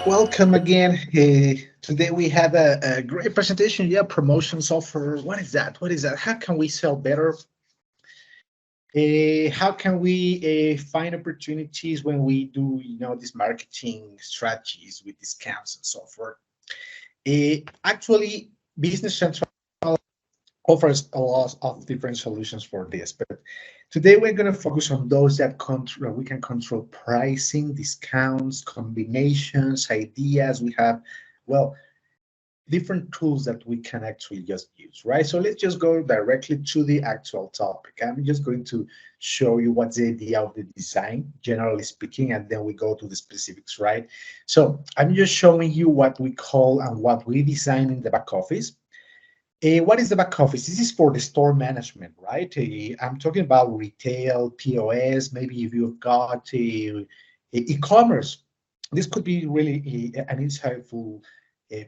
Welcome again. Today we have a great presentation. Yeah, promotions offer. What is that? What is that? How can we sell better? How can we find opportunities when we do, these marketing strategies with discounts and so forth? Actually, Business Central offers a lot of different solutions for this, but today we're going to focus on those that control. We can control pricing, discounts, combinations, ideas. We have, well, different tools that we can actually just use, right? So let's just go directly to the actual topic. I'm just going to show you what's the idea of the design, generally speaking, and then we go to the specifics, right? So I'm just showing you what we call and what we design in the back office. What is the back office? This is for the store management, right? I'm talking about retail, POS, maybe if you've got e-commerce. This could be really an insightful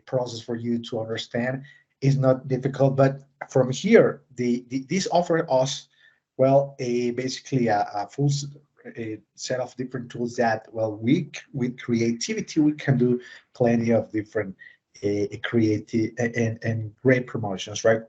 process for you to understand. It's not difficult, but from here, this offers us, well, basically a full a set of different tools that, well, with creativity, we can do plenty of different creative and great promotions, right?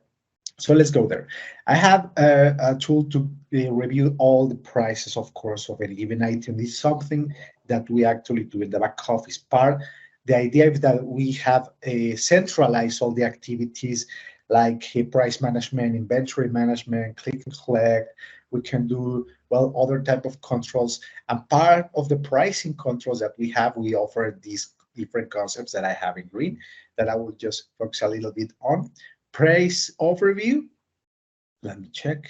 So let's go there. I have a tool to review all the prices, of course, of any given item. This is something that we actually do in the back office part. The idea is that we have centralized all the activities like price management, inventory management, click and collect. We can do, well, other type of controls. And part of the pricing controls that we have, we offer these different concepts that I have in green that I will just focus a little bit on. Price overview, let me check,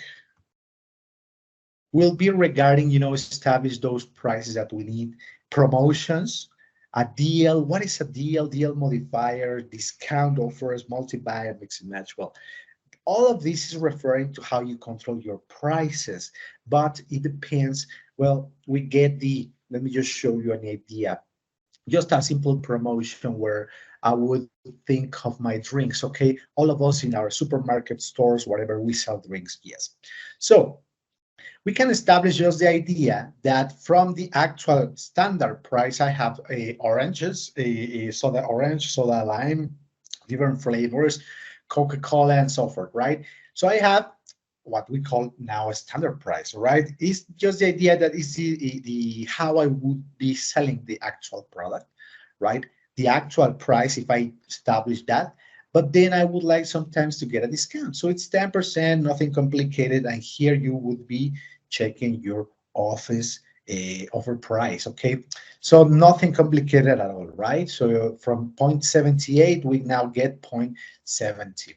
will be regarding, establish those prices that we need, promotions, a deal. What is a deal? Deal modifier, discount offers, multi-buy, and mix and match. Well, all of this is referring to how you control your prices, but it depends. Well, we get let me just show you an idea. Just a simple promotion where I would think of my drinks, okay? All of us in our supermarket stores, whatever, we sell drinks, yes. So we can establish just the idea that from the actual standard price, I have oranges, a soda orange, soda lime, different flavors, Coca-Cola, and so forth, right? So I have what we call now a standard price, right? It's just the idea that is the how I would be selling the actual product, right? The actual price if I establish that, but then I would like sometimes to get a discount. So it's 10%, nothing complicated, and here you would be checking your office offer price, okay? So nothing complicated at all, right? So from 0.78, we now get 0.70.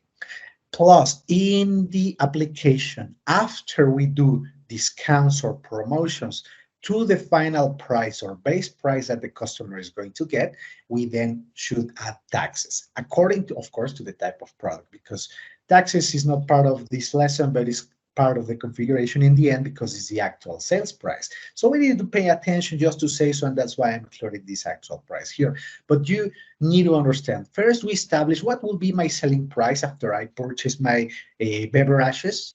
Plus, in the application, after we do discounts or promotions to the final price or base price that the customer is going to get, we then should add taxes, according to, of course, to the type of product, because taxes is not part of this lesson, but it's part of the configuration in the end because it's the actual sales price. So we need to pay attention just to say so, and that's why I'm including this actual price here. But you need to understand, first we establish what will be my selling price after I purchase my beverages.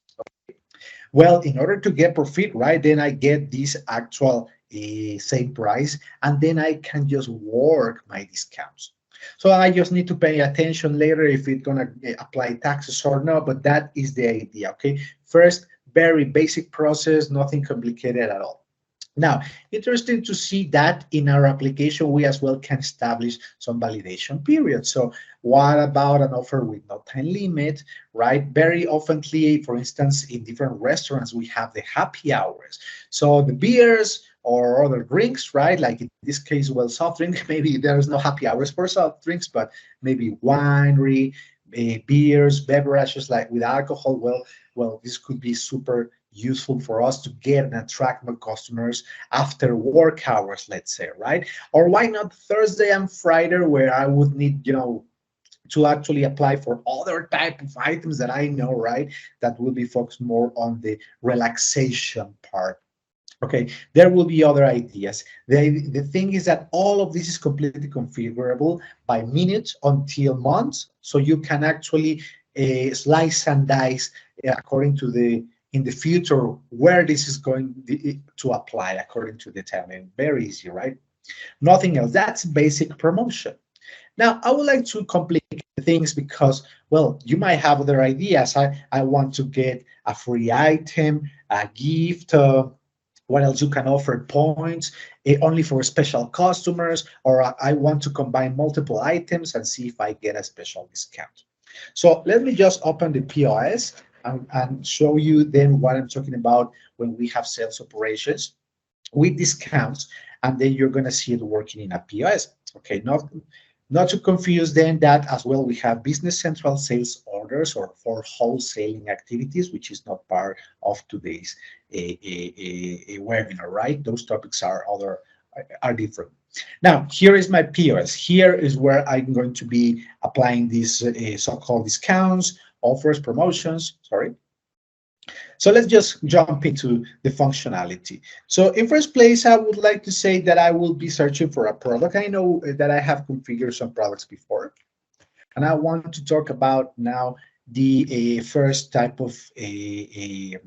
Well, in order to get profit, right, then I get this actual same price, and then I can just work my discounts. So I just need to pay attention later if it's gonna apply taxes or not, but that is the idea, okay? First, very basic process, nothing complicated at all. Now, interesting to see that in our application, we as well can establish some validation periods. So what about an offer with no time limit, right? Very oftenly, for instance, in different restaurants, we have the happy hours. So the beers or other drinks, right? Like in this case, well, soft drink, maybe there's no happy hours for soft drinks, but maybe winery, beers, beverages like with alcohol, well, this could be super useful for us to get and attract more customers after work hours, let's say, right? Or why not Thursday and Friday, where I would need, to actually apply for other type of items that I know, right? That will be focused more on the relaxation part. Okay, there will be other ideas. The thing is that all of this is completely configurable by minutes until months. So you can actually slice and dice according to the in the future where this is going to apply according to the timing. Very easy, right? Nothing else. That's basic promotion. Now, I would like to complicate things because, well, you might have other ideas. I want to get a free item, a gift. What else you can offer? Points only for special customers, or I want to combine multiple items and see if I get a special discount. So let me just open the POS and show you then what I'm talking about when we have sales operations with discounts, and then you're going to see it working in a POS. Okay, not to confuse then that as well, we have Business Central sales orders or for wholesaling activities, which is not part of today's a webinar, right? Those topics are different. Now, here is my POS. Here is where I'm going to be applying these so-called discounts, offers, promotions, sorry. So let's just jump into the functionality. So in first place, I would like to say that I will be searching for a product. I know that I have configured some products before, and I want to talk about now the first type of a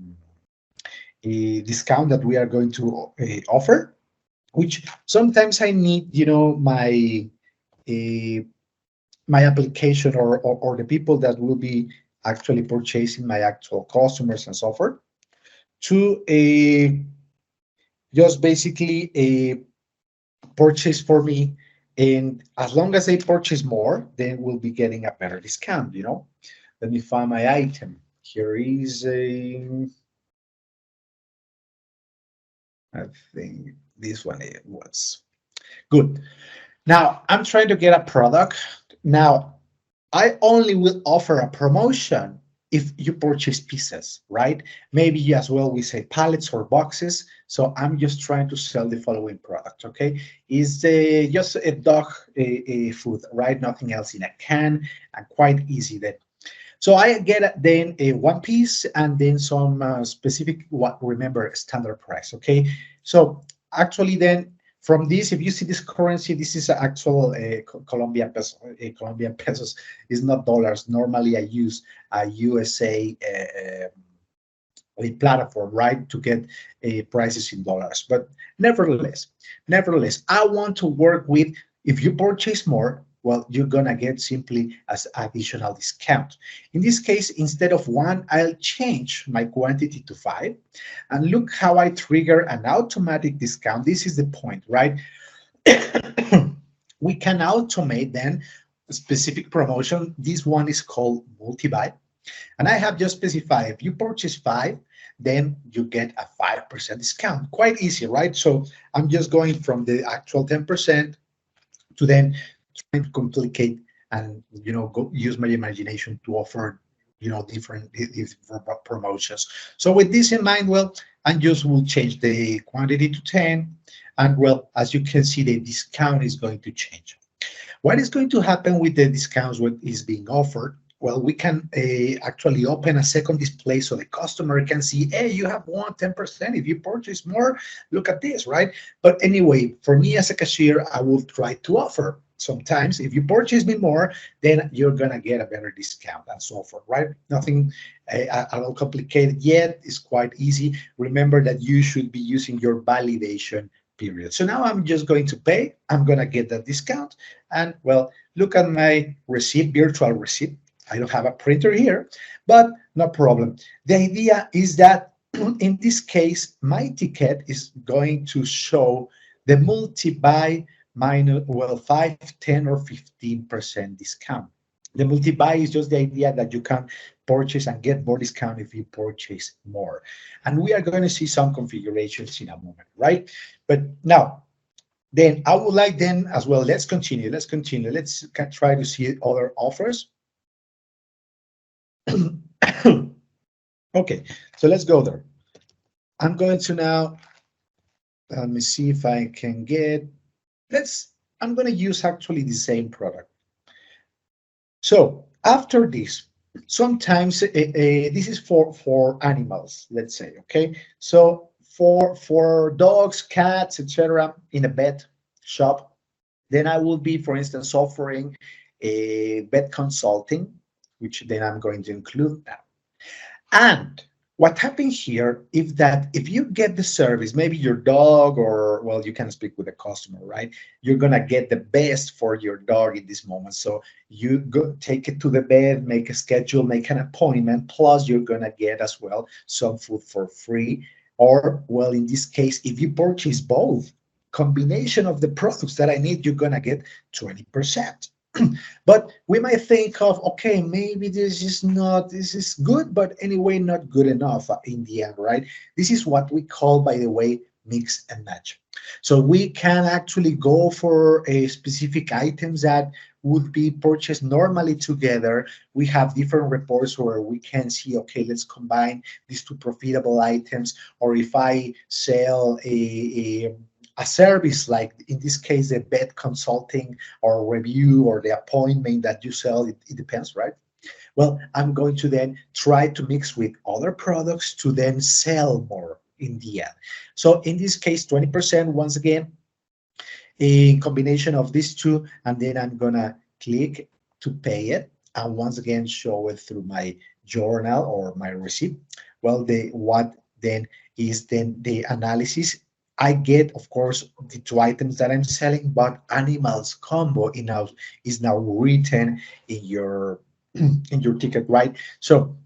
discount that we are going to offer, which sometimes I need, my application or the people that will be actually purchasing my actual customers and so forth to just basically purchase for me. And as long as they purchase more, then we'll be getting a better discount, Let me find my item. Here is I think this one it was. Good. Now, I'm trying to get a product. Now, I only will offer a promotion if you purchase pieces, right? Maybe as well we say pallets or boxes. So I'm just trying to sell the following product, okay? Is just a dog food, right? Nothing else in a can, and quite easy then. So I get then a one piece and then some specific, remember, standard price, okay? So actually then from this, if you see this currency, this is actual Colombian peso. Colombian pesos is not dollars. Normally, I use a USA a platform, right, to get prices in dollars. But nevertheless, I want to work with. If you purchase more, well, you're gonna get simply as additional discount. In this case, instead of 1, I'll change my quantity to 5. And look how I trigger an automatic discount. This is the point, right? We can automate then a specific promotion. This one is called multi-buy. And I have just specified if you purchase 5, then you get a 5% discount. Quite easy, right? So I'm just going from the actual 10% to then trying to complicate and go use my imagination to offer different promotions. So with this in mind, well, and just will change the quantity to 10, and well, as you can see, the discount is going to change. What is going to happen with the discounts what is being offered? Well, we can actually open a second display so the customer can see, hey, you have won 10%. If you purchase more, look at this, right? But anyway, for me as a cashier, I will try to offer. Sometimes if you purchase me more, then you're gonna get a better discount and so forth, right? Nothing a little complicated yet. It's quite easy. Remember that you should be using your validation period. So now I'm just going to pay. I'm gonna get that discount. And well, look at my receipt, virtual receipt. I don't have a printer here, but no problem. The idea is that in this case, my ticket is going to show the multi-buy minus, well, 5, 10, or 15% discount. The multi-buy is just the idea that you can purchase and get more discount if you purchase more. And we are going to see some configurations in a moment, right? But now, then I would like then as well, let's continue. Let's try to see other offers. Okay, so let's go there. I'm going to now, let me see if I can get, I'm going to use actually the same product. So after this, sometimes this is for animals, let's say, okay? So for dogs, cats, etc., in a vet shop, then I will be, for instance, offering a vet consulting, which then I'm going to include now. And what happens here if that if you get the service, maybe your dog, or well, you can speak with the customer, right? You're gonna get the best for your dog in this moment. So you go take it to the vet, make a schedule, make an appointment, plus you're gonna get as well some food for free. Or well, in this case, if you purchase both combination of the products that I need, you're gonna get 20%. But we might think of, okay, maybe this is good, but anyway, not good enough in the end, right? This is what we call, by the way, mix and match. So we can actually go for a specific items that would be purchased normally together. We have different reports where we can see, okay, let's combine these two profitable items. Or if I sell a service, like in this case, the vet consulting or review or the appointment that you sell, it depends, right? Well, I'm going to then try to mix with other products to then sell more in the end. So in this case, 20% once again, in combination of these two, and then I'm gonna click to pay it, and once again show it through my journal or my receipt. Well, the what then is then the analysis. I get, of course, the two items that I'm selling, but animals combo is now written in your in your ticket, right? So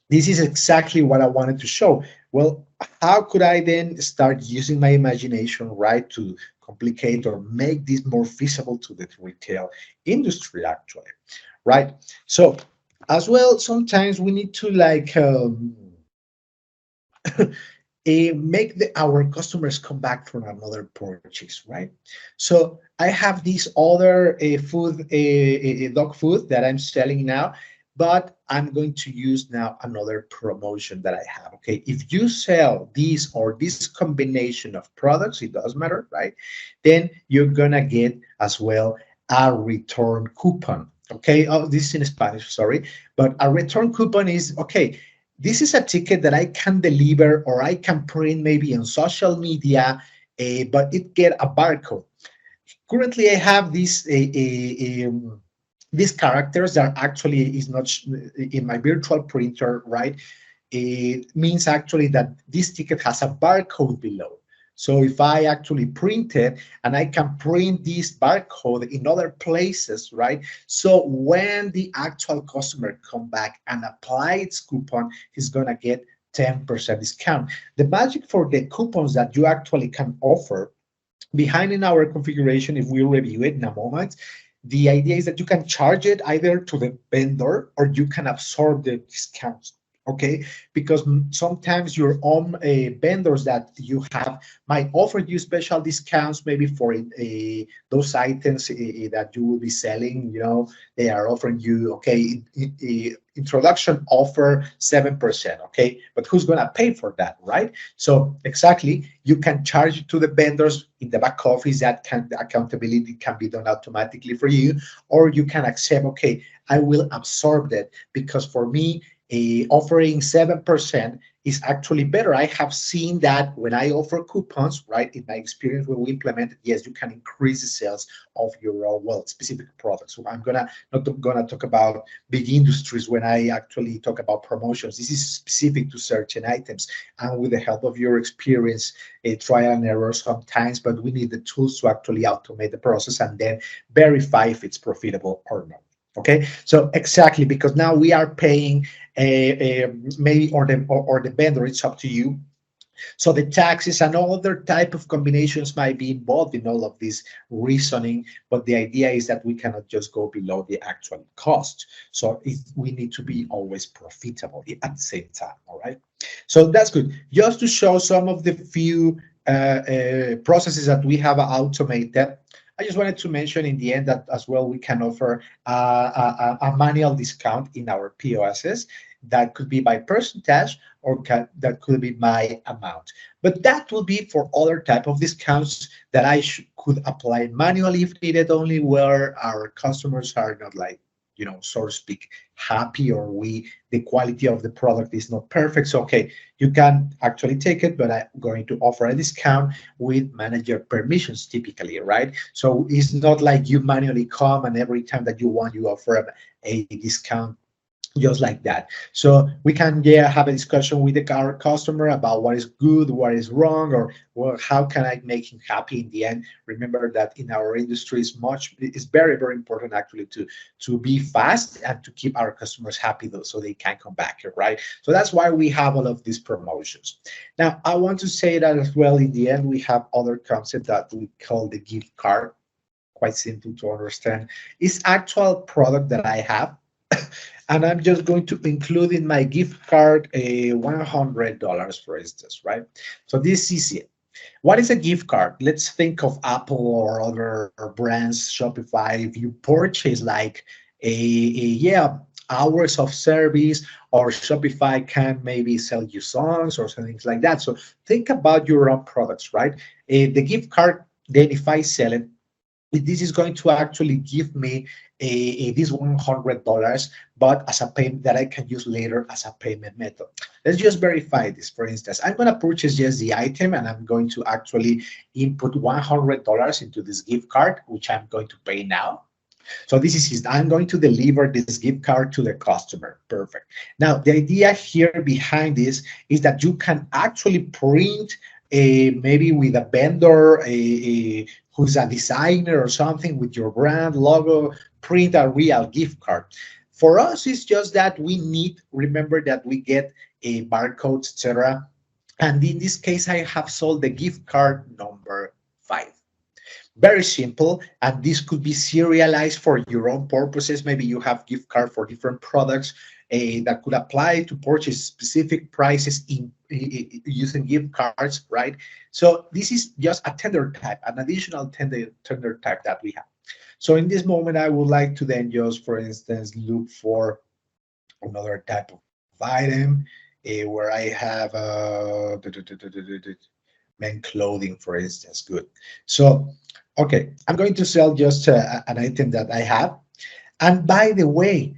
this is exactly what I wanted to show. Well, how could I then start using my imagination, right, to complicate or make this more feasible to the retail industry, actually, right? So, as well, sometimes we need to like make our customers come back for another purchase, right? So I have this other dog food that I'm selling now, but I'm going to use now another promotion that I have. Okay, if you sell this or this combination of products, it does matter, right? Then you're gonna get as well a return coupon. Okay, oh, this is in Spanish, sorry, but a return coupon is okay. This is a ticket that I can deliver or I can print maybe on social media, but it get a barcode. Currently, I have these characters that actually is not in my virtual printer, right? It means actually that this ticket has a barcode below. So if I actually print it, and I can print this barcode in other places, right? So when the actual customer come back and apply its coupon, he's gonna get 10% discount. The magic for the coupons that you actually can offer behind in our configuration, if we review it in a moment, the idea is that you can charge it either to the vendor or you can absorb the discounts. Okay, because sometimes your own vendors that you have might offer you special discounts, maybe for those items that you will be selling. You know, they are offering you, okay, introduction offer 7%. Okay, but who's gonna pay for that, right? So exactly, you can charge it to the vendors in the back office. That can the accountability can be done automatically for you, or you can accept, okay, I will absorb that because for me, offering 7% is actually better. I have seen that when I offer coupons, right, in my experience when we implemented, yes, you can increase the sales of your well specific products. So I'm not gonna talk about big industries when I actually talk about promotions. This is specific to certain items, and with the help of your experience, a trial and error sometimes, but we need the tools to actually automate the process and then verify if it's profitable or not. Okay, so exactly, because now we are paying maybe or the vendor, it's up to you. So the taxes and all other type of combinations might be involved in all of this reasoning, but the idea is that we cannot just go below the actual cost. So we need to be always profitable at the same time. All right. So that's good. Just to show some of the few processes that we have automated. I just wanted to mention in the end that as well we can offer a manual discount in our POSs. That could be by percentage or that could be by amount. But that will be for other type of discounts that I could apply manually if needed, only where our customers are not like, so to speak, happy, or the quality of the product is not perfect. So, okay, you can actually take it, but I'm going to offer a discount with manager permissions typically, right? So it's not like you manually come and every time that you want, you offer a discount just like that. So we can, yeah, have a discussion with our customer about what is good, what is wrong, or well, how can I make him happy in the end. Remember that in our industry is very, very important actually to be fast and to keep our customers happy though, so they can come back here, right? So that's why we have all of these promotions. Now I want to say that as well, in the end we have other concept that we call the gift card. Quite simple to understand. It's actual product that I have, and I'm just going to include in my gift card a $100, for instance, right? So this is it. What is a gift card? Let's think of Apple or other brands, Shopify. If you purchase like yeah, hours of service, or Shopify can maybe sell you songs or things like that. So think about your own products, right? The gift card, then if I sell it, this is going to actually give me this $100, but as a payment that I can use later as a payment method. Let's just verify this. For instance, I'm going to purchase just the item, and I'm going to actually input $100 into this gift card, which I'm going to pay now. So this is his, I'm going to deliver this gift card to the customer. Perfect. Now, the idea here behind this is that you can actually print maybe with a vendor, who's a designer or something with your brand logo, print a real gift card. For us, it's just that we need, remember that we get a barcode, etc. And in this case, I have sold the gift card number 5. Very simple, and this could be serialized for your own purposes. Maybe you have gift card for different products that could apply to purchase specific prices using gift cards, right? So this is just a tender type, an additional tender type that we have. So in this moment, I would like to then just, for instance, look for another type of item where I have men clothing, for instance. Good. So, okay, I'm going to sell just an item that I have. And by the way,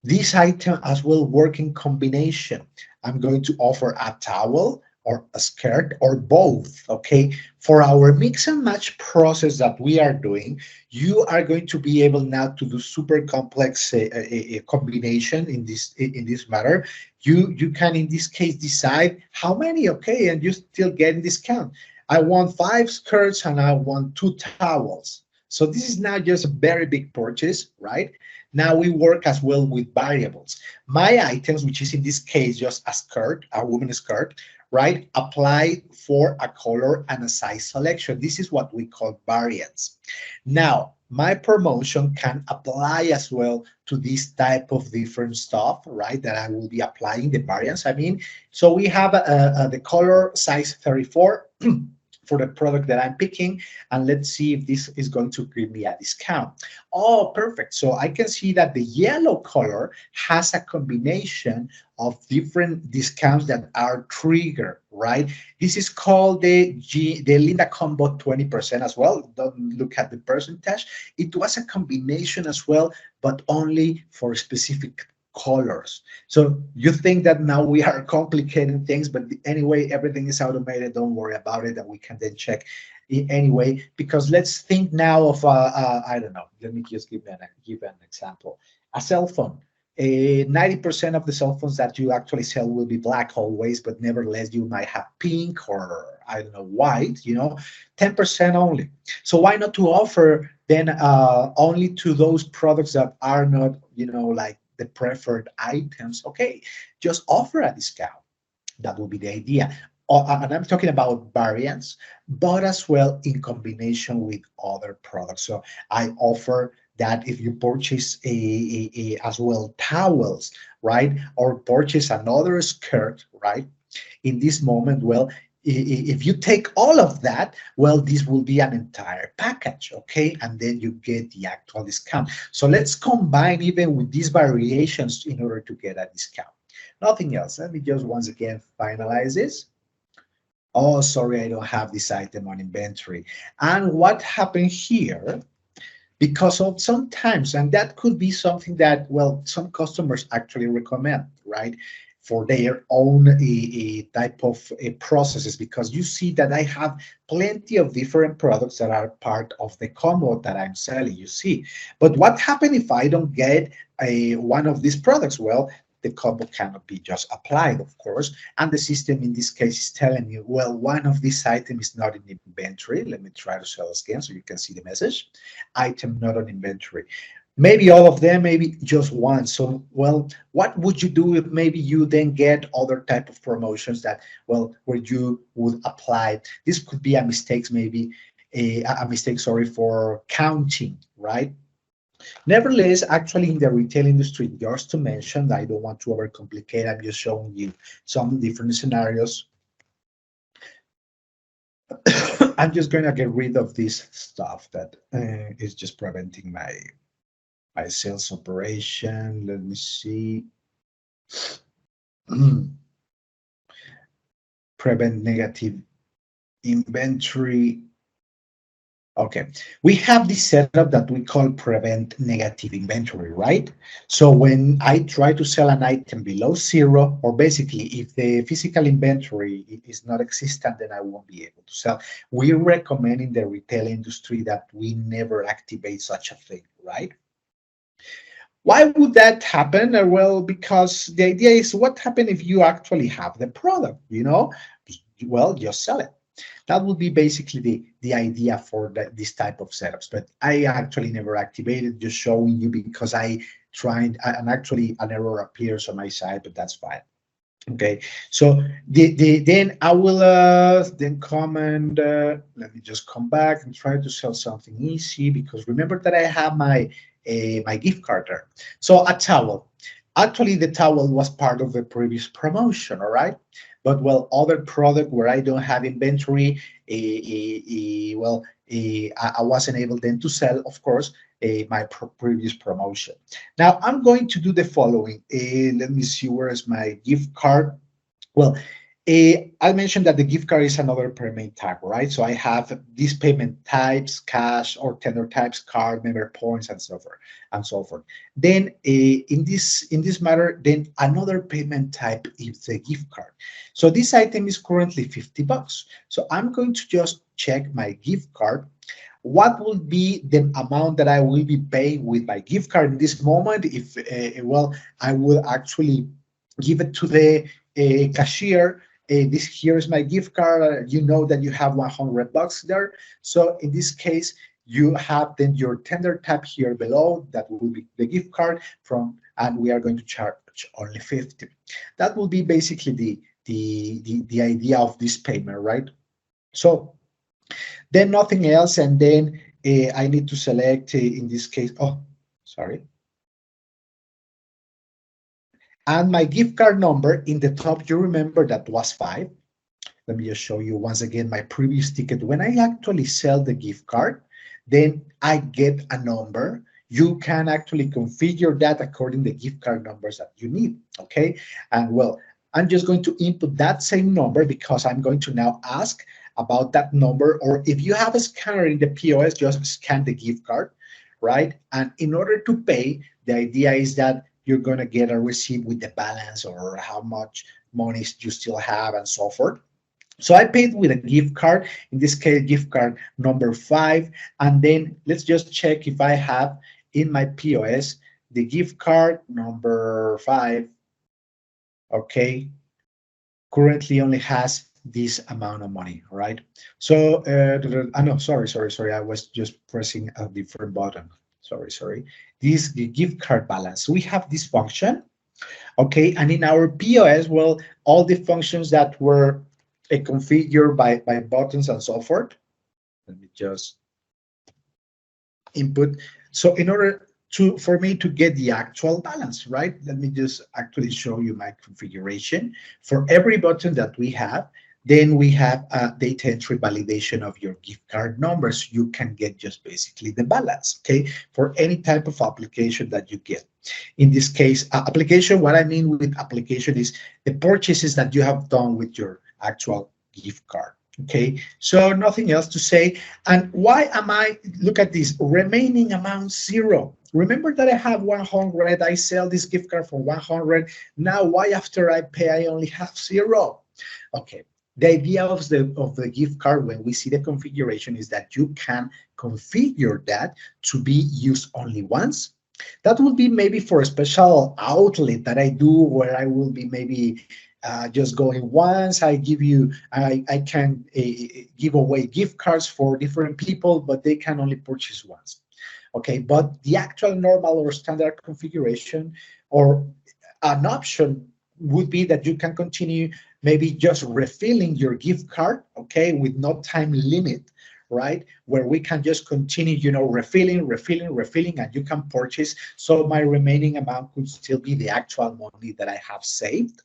this item as well work in combination. I'm going to offer a towel or a skirt or both, okay? For our mix and match process that we are doing, you are going to be able now to do super complex combination in this matter. You can, in this case, decide how many, okay, and you still get discount. I want 5 skirts and I want 2 towels. So this is now just a very big purchase, right? Now we work as well with variables. My items, which is in this case just a skirt, a women's skirt, right? Apply for a color and a size selection. This is what we call variants. Now, my promotion can apply as well to this type of different stuff, right? That I will be applying the variants. I mean, so we have the color size 34. For the product that I'm picking, and let's see if this is going to give me a discount. Oh, perfect. So I can see that the yellow color has a combination of different discounts that are triggered, right? This is called the Linda Combo 20% as well. Don't look at the percentage. It was a combination as well, but only for specific colors. So you think that now we are complicating things, but anyway, everything is automated. Don't worry about it, and we can then check it anyway. Because let's think now of I don't know. Let me just give an example. A cell phone. 90% of the cell phones that you actually sell will be black always, but nevertheless you might have pink or I don't know white. 10% only. So why not to offer then only to those products that are not like the preferred items? Okay, just offer a discount. That will be the idea. And I'm talking about variants, but as well in combination with other products. So I offer that if you purchase as well towels, right, or purchase another skirt, right, in this moment, well, if you take all of that, well, this will be an entire package, okay? And then you get the actual discount. So let's combine even with these variations in order to get a discount. Nothing else. Let me just once again finalize this. Oh, sorry, I don't have this item on inventory. And what happened here, because of sometimes, and that could be something that, well, some customers actually recommend, right? for their own type of processes, because you see that I have plenty of different products that are part of the combo that I'm selling, you see. But what happens if I don't get one of these products? Well, the combo cannot be just applied, of course, and the system in this case is telling you, well, one of these items is not in inventory. Let me try to sell again so you can see the message. Item not on inventory. Maybe all of them, maybe just one. So, well, what would you do if maybe you then get other type of promotions that, well, where you would apply? This could be a mistake, maybe a mistake, sorry, for counting, right? Nevertheless, actually in the retail industry, just to mention, I don't want to overcomplicate, I'm just showing you some different scenarios. I'm just going to get rid of this stuff that is just preventing my sales operation. Let me see. Prevent negative inventory. Okay, we have this setup that we call prevent negative inventory, right? So when I try to sell an item below zero, or basically if the physical inventory is not existent, then I won't be able to sell. We recommend in the retail industry that we never activate such a thing, right? Why would that happen? Well, because the idea is what happens if you actually have the product, you know? Well, just sell it. That would be basically the idea for this type of setups. But I actually never activated, just showing you because I tried, and actually an error appears on my side, but that's fine. Okay, so then I will then come and let me just come back and try to sell something easy, because remember that I have my my gift card there. So a towel. Actually, the towel was part of the previous promotion, all right? But well, other product where I don't have inventory, I wasn't able then to sell, of course, my previous promotion. Now I'm going to do the following. Let me see, where is my gift card? Well, I mentioned that the gift card is another payment type, right? So I have these payment types: cash or tender types, card, member points, and so forth, and so forth. Then in this matter, then another payment type is the gift card. So this item is currently 50 bucks. So I'm going to just check my gift card. What will be the amount that I will be paying with my gift card in this moment? If well, I will actually give it to the cashier. This here is my gift card. You know that you have 100 bucks there. So in this case, you have then your tender tab here below. That will be the gift card from, and we are going to charge only 50. That will be basically the idea of this payment, right? So then nothing else, and then I need to select in this case. Oh, sorry. And my gift card number in the top, you remember that was 5. Let me just show you once again my previous ticket. When I actually sell the gift card, then I get a number. You can actually configure that according to the gift card numbers that you need, okay? And well, I'm just going to input that same number because I'm going to now ask about that number. Or if you have a scanner in the POS, just scan the gift card, right? And in order to pay, the idea is that you're going to get a receipt with the balance or how much money you still have and so forth. So I paid with a gift card, in this case, gift card number 5. And then let's just check if I have in my POS the gift card number 5. Okay, currently only has this amount of money, right? So, no, sorry. I was just pressing a different button. Sorry. This the gift card balance. We have this function, okay, and in our POS, well, all the functions that were configured by buttons and so forth. Let me just input. So in order for me to get the actual balance, right? Let me just actually show you my configuration. For every button that we have, then we have a data entry validation of your gift card numbers. You can get just basically the balance, okay, for any type of application that you get. In this case, application, what I mean with application is the purchases that you have done with your actual gift card. Okay, so nothing else to say. And why am I, look at this, remaining amount 0. Remember that I have 100, I sell this gift card for 100. Now, why after I pay, I only have 0? Okay. The idea of the gift card when we see the configuration is that you can configure that to be used only once. That would be maybe for a special outlet that I do where I will be maybe just going once. I can give away gift cards for different people, but they can only purchase once. Okay, but the actual normal or standard configuration or an option would be that you can continue maybe just refilling your gift card, okay, with no time limit, right? Where we can just continue, refilling, and you can purchase. So my remaining amount could still be the actual money that I have saved,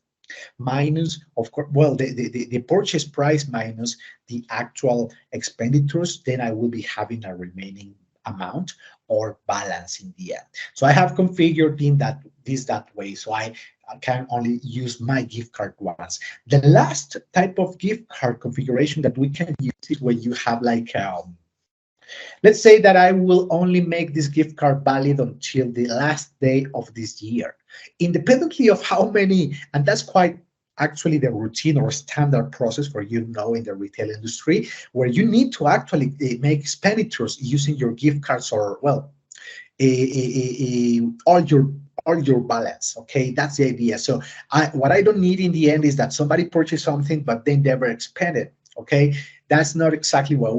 minus, of course, well, the purchase price minus the actual expenditures. Then I will be having a remaining amount or balance in the end. So I have configured that way. So I can only use my gift card once. The last type of gift card configuration that we can use is when you have like, let's say that I will only make this gift card valid until the last day of this year, independently of how many, and that's quite actually the routine or standard process for in the retail industry, where you need to actually make expenditures using your gift cards or, well, all your balance. Okay, that's the idea. So what I don't need in the end is that somebody purchased something but they never expended. Okay, that's not exactly what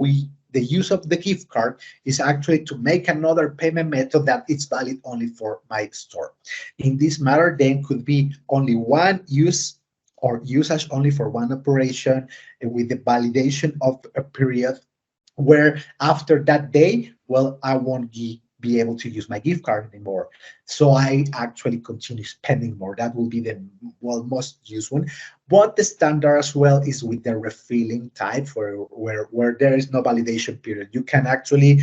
the use of the gift card is actually to make another payment method that is valid only for my store. In this matter, then could be only one use or usage only for one operation with the validation of a period where after that day, well, I won't be able to use my gift card anymore. So I actually continue spending more. That will be the most used one. But the standard as well is with the refilling type where there is no validation period. You can actually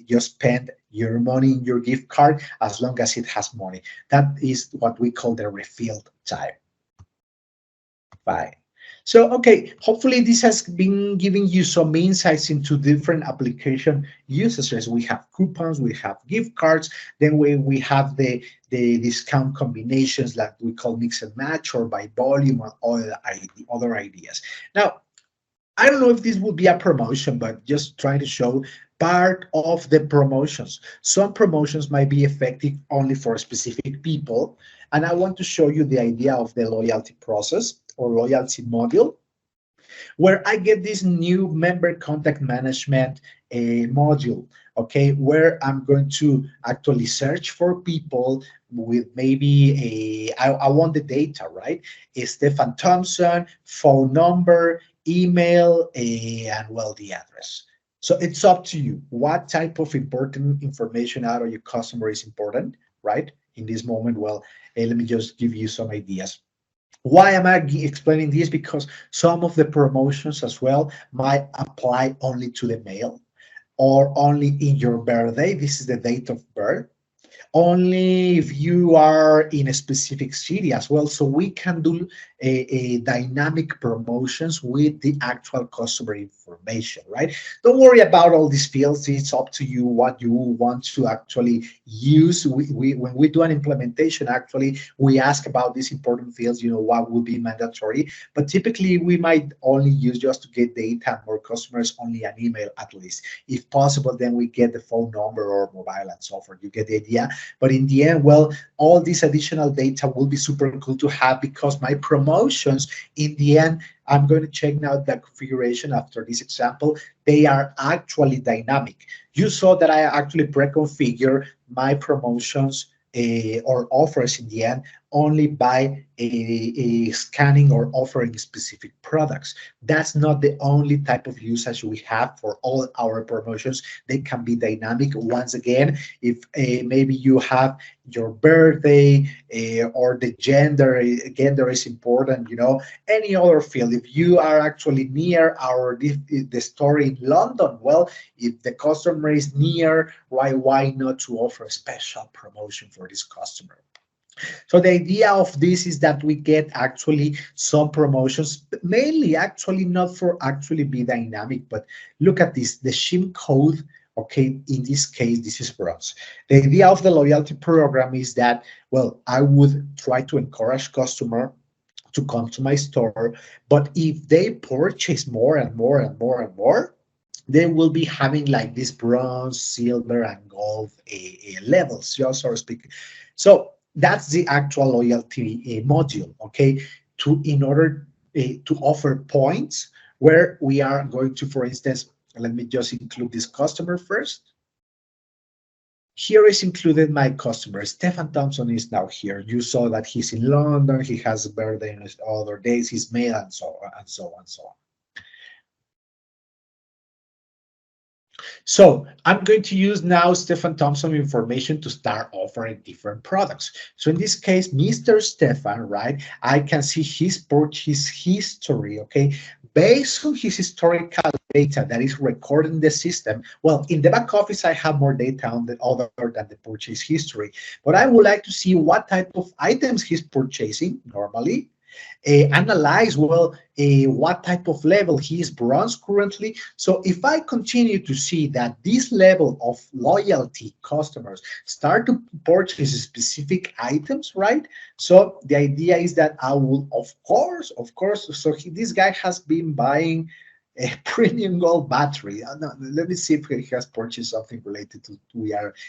just spend your money in your gift card as long as it has money. That is what we call the refilled type. Fine. So, okay, hopefully this has been giving you some insights into different application usages. We have coupons, we have gift cards, then we have the discount combinations that we call mix and match or by volume or other ideas. Now, I don't know if this would be a promotion, but just trying to show part of the promotions. Some promotions might be effective only for specific people. And I want to show you the idea of the loyalty process or loyalty module, where I get this new member contact management module, okay, where I'm going to actually search for people with maybe I want the data, right? Stefan Thompson, phone number, email, and well, the address. So it's up to you. What type of important information out of your customer is important, right? In this moment, well, let me just give you some ideas. Why am I explaining this? Because some of the promotions as well might apply only to the mail or only in your birthday. This is the date of birth. Only if you are in a specific city as well. So we can do a dynamic promotions with the actual customer information, right? Don't worry about all these fields. It's up to you what you want to actually use. When we do an implementation, actually, we ask about these important fields, what will be mandatory. But typically, we might only use just to get data or customers only an email at least. If possible, then we get the phone number or mobile and so forth. You get the idea. But in the end, well, all this additional data will be super cool to have because my promotions, in the end, I'm going to check now the configuration after this example. They are actually dynamic. You saw that I actually pre-configure my promotions or offers in the end only by scanning or offering specific products. That's not the only type of usage we have for all our promotions. They can be dynamic. Once again, if maybe you have your birthday or the gender is important, any other field. If you are actually near the store in London, well, if the customer is near, why not to offer a special promotion for this customer? So the idea of this is that we get actually some promotions, mainly actually not for actually be dynamic, but look at this, the shim code Okay, in this case, this is bronze. The idea of the loyalty program is that, well, I would try to encourage customer to come to my store, but if they purchase more and more and more and more, they will be having like this bronze, silver, and gold levels, just so to speak. So that's the actual loyalty module, okay? To in order to offer points where we are going to, for instance, let me just include this customer first. Here is included my customer. Stefan Thompson is now here. You saw that he's in London. He has a birthday in other days. He's male and so on and so on and so on. So I'm going to use now Stefan Thompson information to start offering different products. So in this case, Mr. Stefan, right, I can see his purchase history, okay? Based on his historical data that is recorded in the system, well, in the back office, I have more data on the other than the purchase history, but I would like to see what type of items he's purchasing normally, analyze, well, what type of level he is bronze currently. So if I continue to see that this level of loyalty customers start to purchase specific items, right? So the idea is that I will, of course, so this guy has been buying a premium gold battery. No, let me see if he has purchased something related to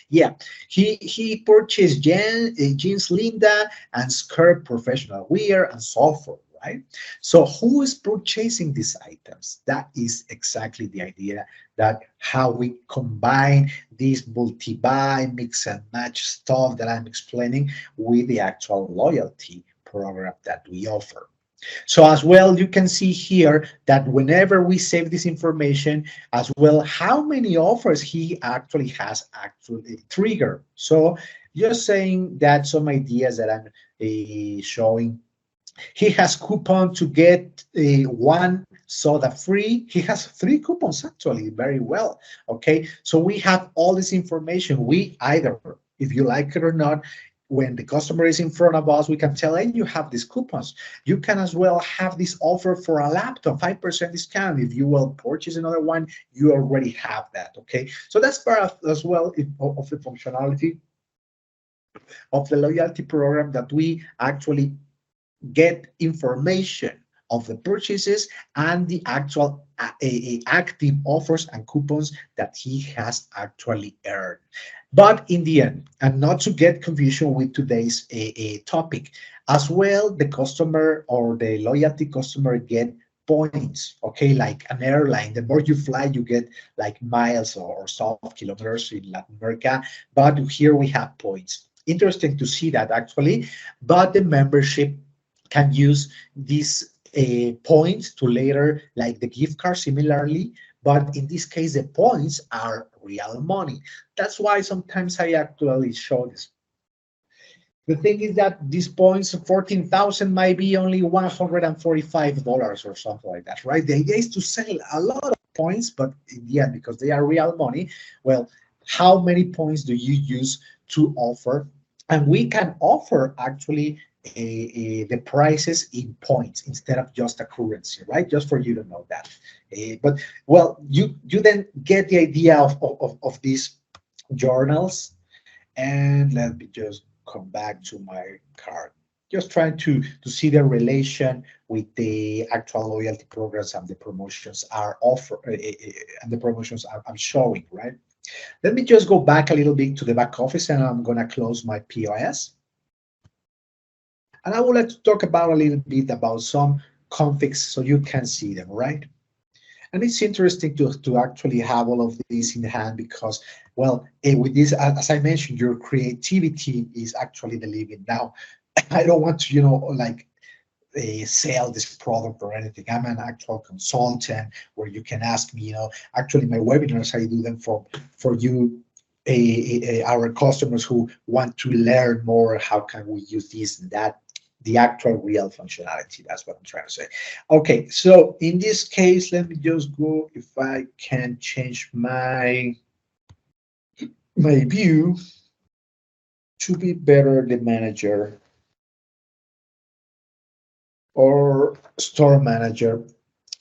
yeah, he purchased jeans Linda and skirt professional wear and so forth, right? So who is purchasing these items? That is exactly the idea, that how we combine this multi-buy, mix and match stuff that I'm explaining with the actual loyalty program that we offer. So as well, you can see here that whenever we save this information, as well, how many offers he actually has actually triggered. So just saying that some ideas that I'm showing. He has coupon to get one soda free. He has 3 coupons actually, very well. Okay, so we have all this information. We either, if you like it or not, when the customer is in front of us, we can tell, hey, you have these coupons. You can as well have this offer for a laptop, 5% discount. If you will purchase another one, you already have that. Okay, so that's part of, as well of the functionality of the loyalty program, that we actually get information of the purchases and the actual active offers and coupons that he has actually earned. But in the end, and not to get confusion with today's topic, as well, the customer or the loyalty customer get points, okay, like an airline. The more you fly, you get like miles or soft kilometers in Latin America, but here we have points. Interesting to see that actually, but the membership can use these points to later, like the gift card similarly, but in this case, the points are real money. That's why sometimes I actually show this. The thing is that these points, 14,000 might be only $145 or something like that, right? The idea is to sell a lot of points, but in the end, because they are real money, well, how many points do you use to offer? And we can offer actually the prices in points instead of just a currency, right? Just for you to know that. But well, you then get the idea of these journals. And let me just come back to my card. Just trying to see the relation with the actual loyalty programs and the promotions are offer and the promotions I'm showing, right? Let me just go back a little bit to the back office, and I'm gonna close my POS. And I would like to talk about a little bit about some configs so you can see them, right? And it's interesting to actually have all of these in hand because, well, with this, as I mentioned, your creativity is actually the living. Now, I don't want to, like sell this product or anything. I'm an actual consultant where you can ask me, actually my webinars, I do them for you, our customers who want to learn more, how can we use this and that, the actual real functionality. That's what I'm trying to say. Okay, so in this case, let me just go, if I can change my view to be better the manager or store manager.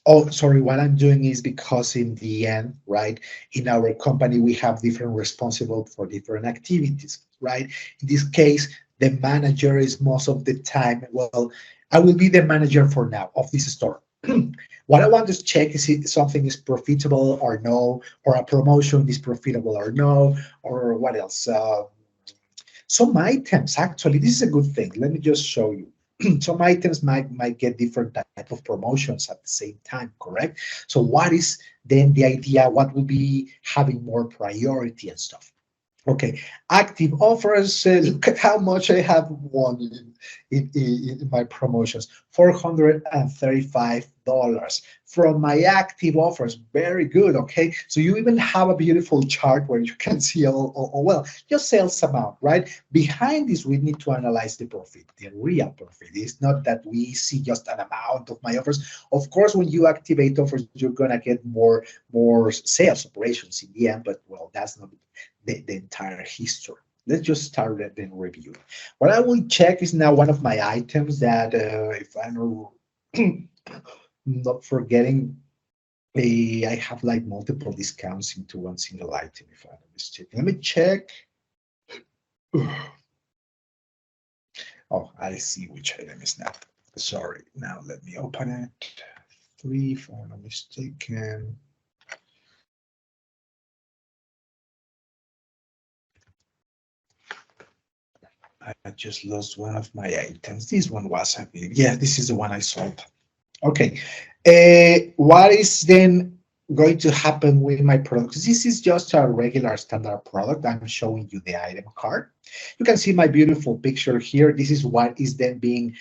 Oh, sorry, what I'm doing is because in the end, right, in our company, we have different responsible for different activities, right? In this case, the manager is most of the time, well, I will be the manager for now of this store. What I want to check is if something is profitable or no, or a promotion is profitable or no, or what else? Some items, actually, this is a good thing. Let me just show you. Some items might get different type of promotions at the same time, correct? So what is then the idea? What will be having more priority and stuff? Okay, active offers. Look at how much I have won in my promotions. $435 from my active offers. Very good. Okay, so you even have a beautiful chart where you can see well, your sales amount, right? Behind this, we need to analyze the profit, the real profit. It's not that we see just an amount of my offers. Of course, when you activate offers, you're gonna get more sales operations in the end, but well, that's not the entire history. Let's just start it and review. What I will check is now one of my items that, if I'm not forgetting, I have like multiple discounts into one single item, if I'm not mistaken. Let me check. Oh, I see which item is now. Sorry. Now let me open it. Three, if I'm not mistaken. I just lost one of my items. This one was a big. Yeah, this is the one I sold. Okay. What is then going to happen with my products? This is just a regular standard product. I'm showing you the item card. You can see my beautiful picture here. This is what is then being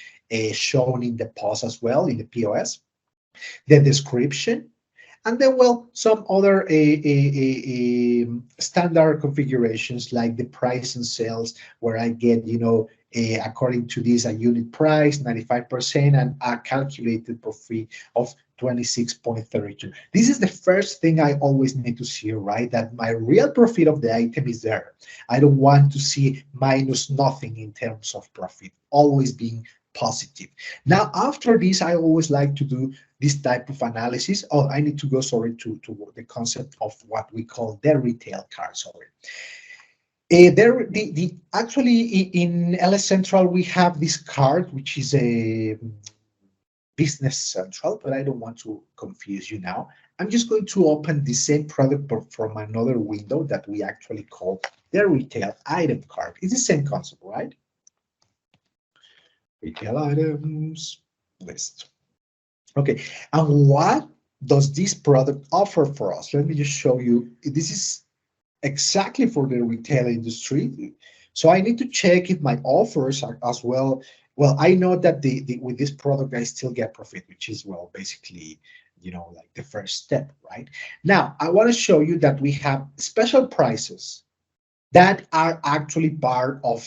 shown in the POS as well, in the POS. The description, and then, well, some other standard configurations like the price and sales, where I get, according to this, a unit price, 95%, and a calculated profit of 26.32. This is the first thing I always need to see, right? That my real profit of the item is there. I don't want to see minus nothing in terms of profit, always being positive. Now, after this, I always like to do this type of analysis. Oh, I need to go, sorry, to the concept of what we call the retail card, sorry. Actually in LS Central, we have this card, which is a Business Central, but I don't want to confuse you now. I'm just going to open the same product but from another window that we actually call the retail item card. It's the same concept, right? Retail items list. Okay, and what does this product offer for us? Let me just show you. This is exactly for the retail industry. So I need to check if my offers are as well. Well, I know that with this product, I still get profit, which is, well, basically, like the first step, right? Now, I want to show you that we have special prices that are actually part of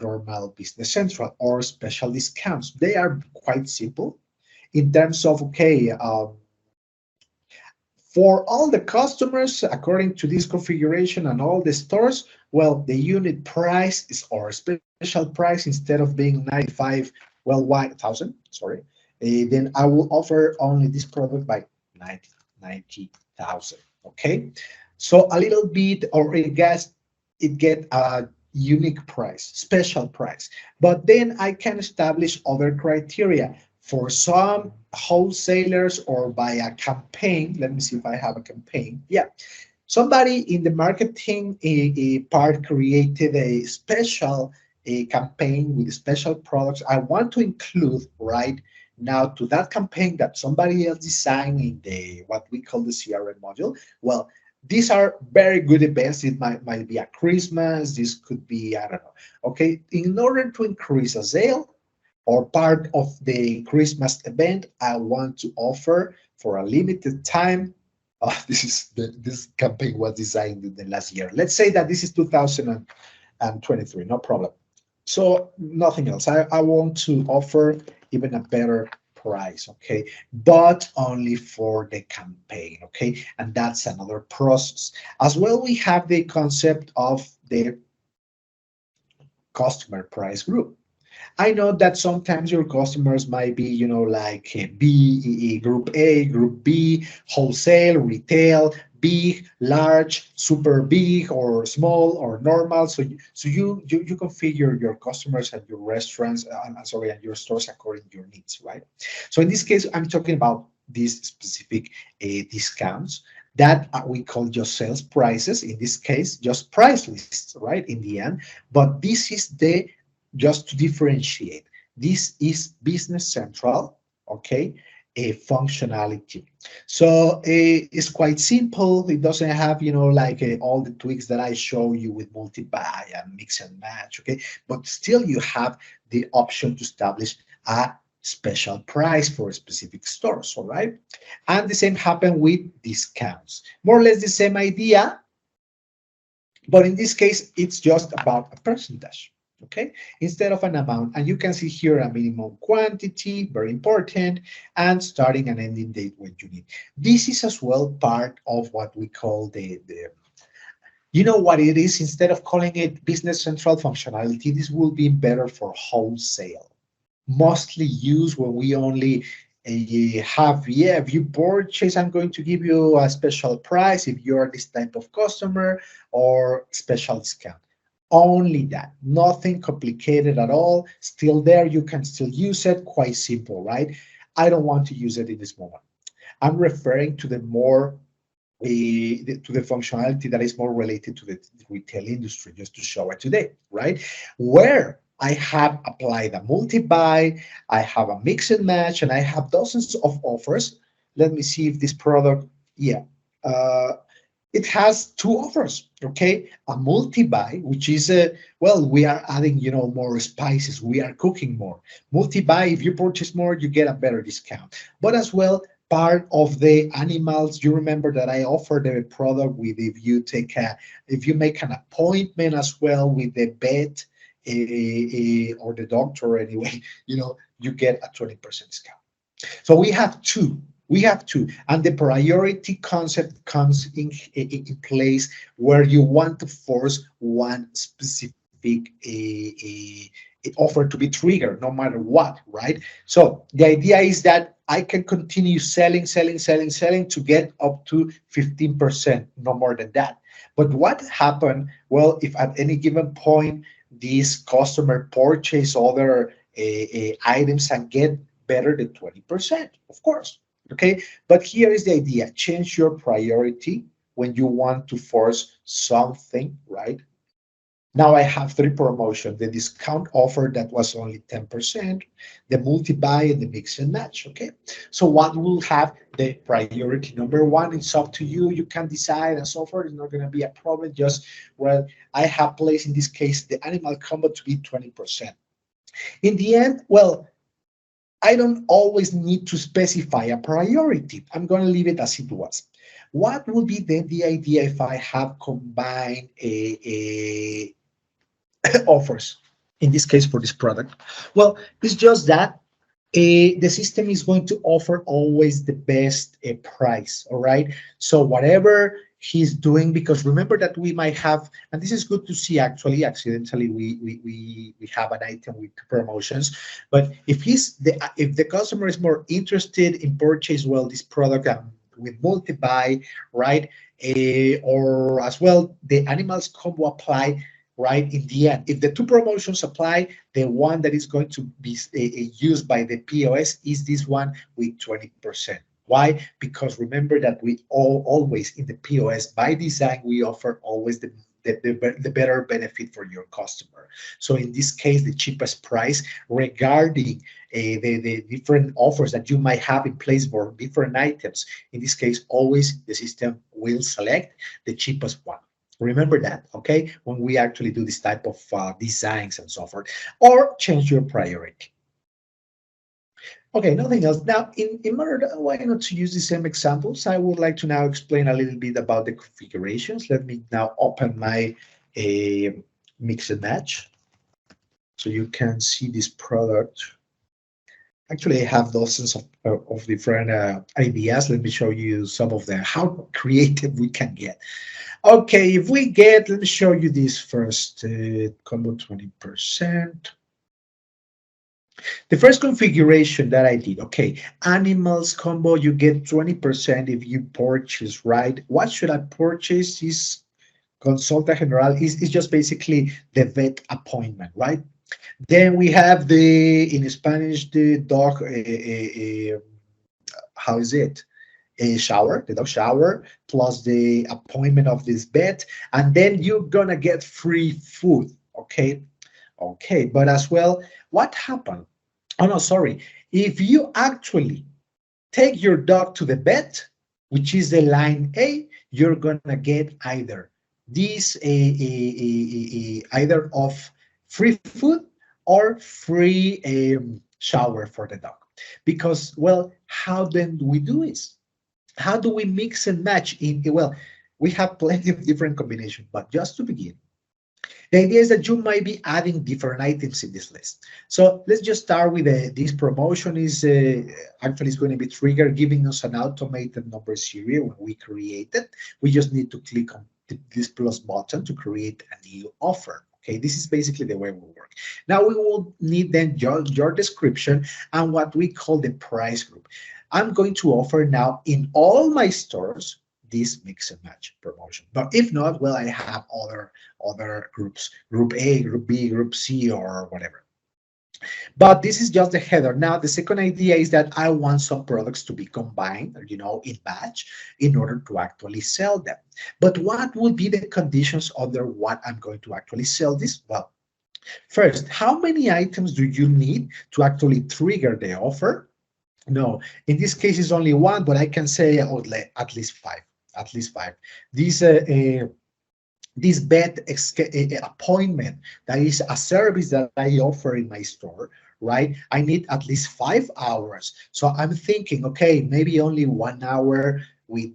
normal Business Central or special discounts. They are quite simple in terms of, okay, for all the customers, according to this configuration and all the stores, well, the unit price is our special price instead of being 95, well, 1,000, sorry, then I will offer only this product by 90,000. Okay, so a little bit, or it get a unique price, special price, but then I can establish other criteria for some wholesalers or by a campaign. Let me see if I have a campaign. Yeah, somebody in the marketing part created a special campaign with special products. I want to include right now to that campaign that somebody else designed in the what we call the CRM module. Well, these are very good events. It might be a Christmas. This could be, I don't know. Okay, in order to increase a sale, or part of the Christmas event, I want to offer for a limited time. This campaign was designed in the last year. Let's say that this is 2023, no problem. So nothing else. I want to offer even a better price, okay, but only for the campaign, okay, and that's another process. As well, we have the concept of the customer price group. I know that sometimes your customers might be, like group A, group B, wholesale, retail, big, large, super big, or small, or normal. So you configure your customers and your restaurants, sorry, and your stores according to your needs, right? So in this case, I'm talking about these specific discounts that we call just sales prices. In this case, just price lists, right? In the end, but this is the just to differentiate. This is Business Central, okay, a functionality. So it's quite simple. It doesn't have, like all the tweaks that I show you with multi-buy and mix and match, okay? But still you have the option to establish a special price for specific stores, all right? And the same happen with discounts. More or less the same idea, but in this case, it's just about a percentage, okay, instead of an amount. And you can see here a minimum quantity, very important, and starting and ending date when you need. This is as well part of what we call you know what it is? Instead of calling it Business Central functionality, this will be better for wholesale. Mostly used when we only have, yeah, if you purchase, I'm going to give you a special price if you're this type of customer, or special discount. Only that, nothing complicated at all. Still there, you can still use it, quite simple, right? I don't want to use it in this moment. I'm referring to the more to the functionality that is more related to the retail industry, just to show it today, right? Where I have applied a multi-buy, I have a mix and match, and I have dozens of offers. Let me see if this product, yeah, uh, it has two offers, okay? A multi-buy, which is well, we are adding, more spices, we are cooking more. Multi-buy, if you purchase more, you get a better discount. But as well, part of the animals, you remember that I offer the product with, if you make an appointment as well with the vet, or the doctor anyway, you get a 20% discount. So we have two. We have two, and the priority concept comes in place where you want to force one specific offer to be triggered, no matter what, right? So the idea is that I can continue selling, selling, selling, selling to get up to 15%, no more than that. But what happened? Well, if at any given point this customer purchase other items and get better than 20%, of course. Okay, but here is the idea: change your priority when you want to force something, right? Now I have three promotions: the discount offer that was only 10%, the multi-buy, and the mix and match. Okay, so what will have the priority? Number one, it's up to you. You can decide, and so forth. It's not going to be a problem. Just, well, I have placed in this case the animal combo to be 20%. In the end, well, I don't always need to specify a priority. I'm going to leave it as it was. What would be then the idea if I have combined offers, in this case for this product? Well, it's just that the system is going to offer always the best price, all right? So whatever he's doing, because remember that we might have, and this is good to see, actually, accidentally, we have an item with promotions, but if the customer is more interested in purchase, well, this product with multi-buy, right? Or as well, the animals combo apply, right? In the end, if the two promotions apply, the one that is going to be used by the POS is this one with 20%. Why? Because remember that we always in the POS by design, we offer always the better benefit for your customer. So in this case, the cheapest price regarding the different offers that you might have in place for different items. In this case, always the system will select the cheapest one. Remember that, okay? When we actually do this type of designs and so forth, or change your priority. Okay, nothing else. Now, in order, why not to use the same examples, I would like to now explain a little bit about the configurations. Let me now open my mix and match so you can see this product. Actually, I have dozens of different ideas. Let me show you some of them, how creative we can get. Okay, if we get, let me show you this first, combo 20%. The first configuration that I did, okay, animals combo, you get 20% if you purchase, right? What should I purchase? Is consulta general is just basically the vet appointment, right? Then we have in Spanish, the dog, how is it? A shower, the dog shower, plus the appointment of this vet, and then you're gonna get free food, okay? Okay, but as well, what happened? Oh no, sorry. If you actually take your dog to the vet, which is the line A, you're gonna get either this either of free food or free shower for the dog. Because well, how then do we do this? How do we mix and match in well? We have plenty of different combinations, but just to begin, the idea is that you might be adding different items in this list. So let's just start with this promotion is actually is going to be triggered, giving us an automated number serial when we create it. We just need to click on this plus button to create a new offer. Okay, this is basically the way it will work. Now we will need then your description and what we call the price group. I'm going to offer now in all my stores this mix and match promotion. But if not, well, I have other groups, group A, group B, group C, or whatever. But this is just the header. Now, the second idea is that I want some products to be combined, in batch in order to actually sell them. But what would be the conditions under what I'm going to actually sell this? Well, first, how many items do you need to actually trigger the offer? No, in this case, it's only one, but I can say at least five. At least five. These this vet appointment, that is a service that I offer in my store, right? I need at least 5 hours. So I'm thinking, okay, maybe only 1 hour with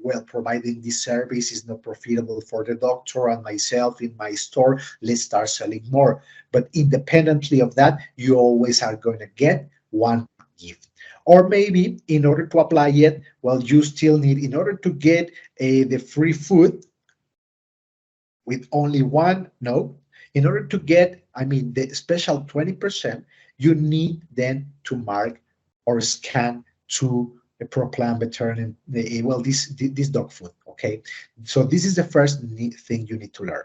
well, providing this service is not profitable for the doctor and myself in my store. Let's start selling more. But independently of that, you always are going to get one gift. Or maybe in order to apply it, well, you still need, in order to get the free food, with only one no, in order to get, I mean, the special 20%, you need then to mark or scan to proclaim returning well, this dog food. Okay, so this is the first thing you need to learn.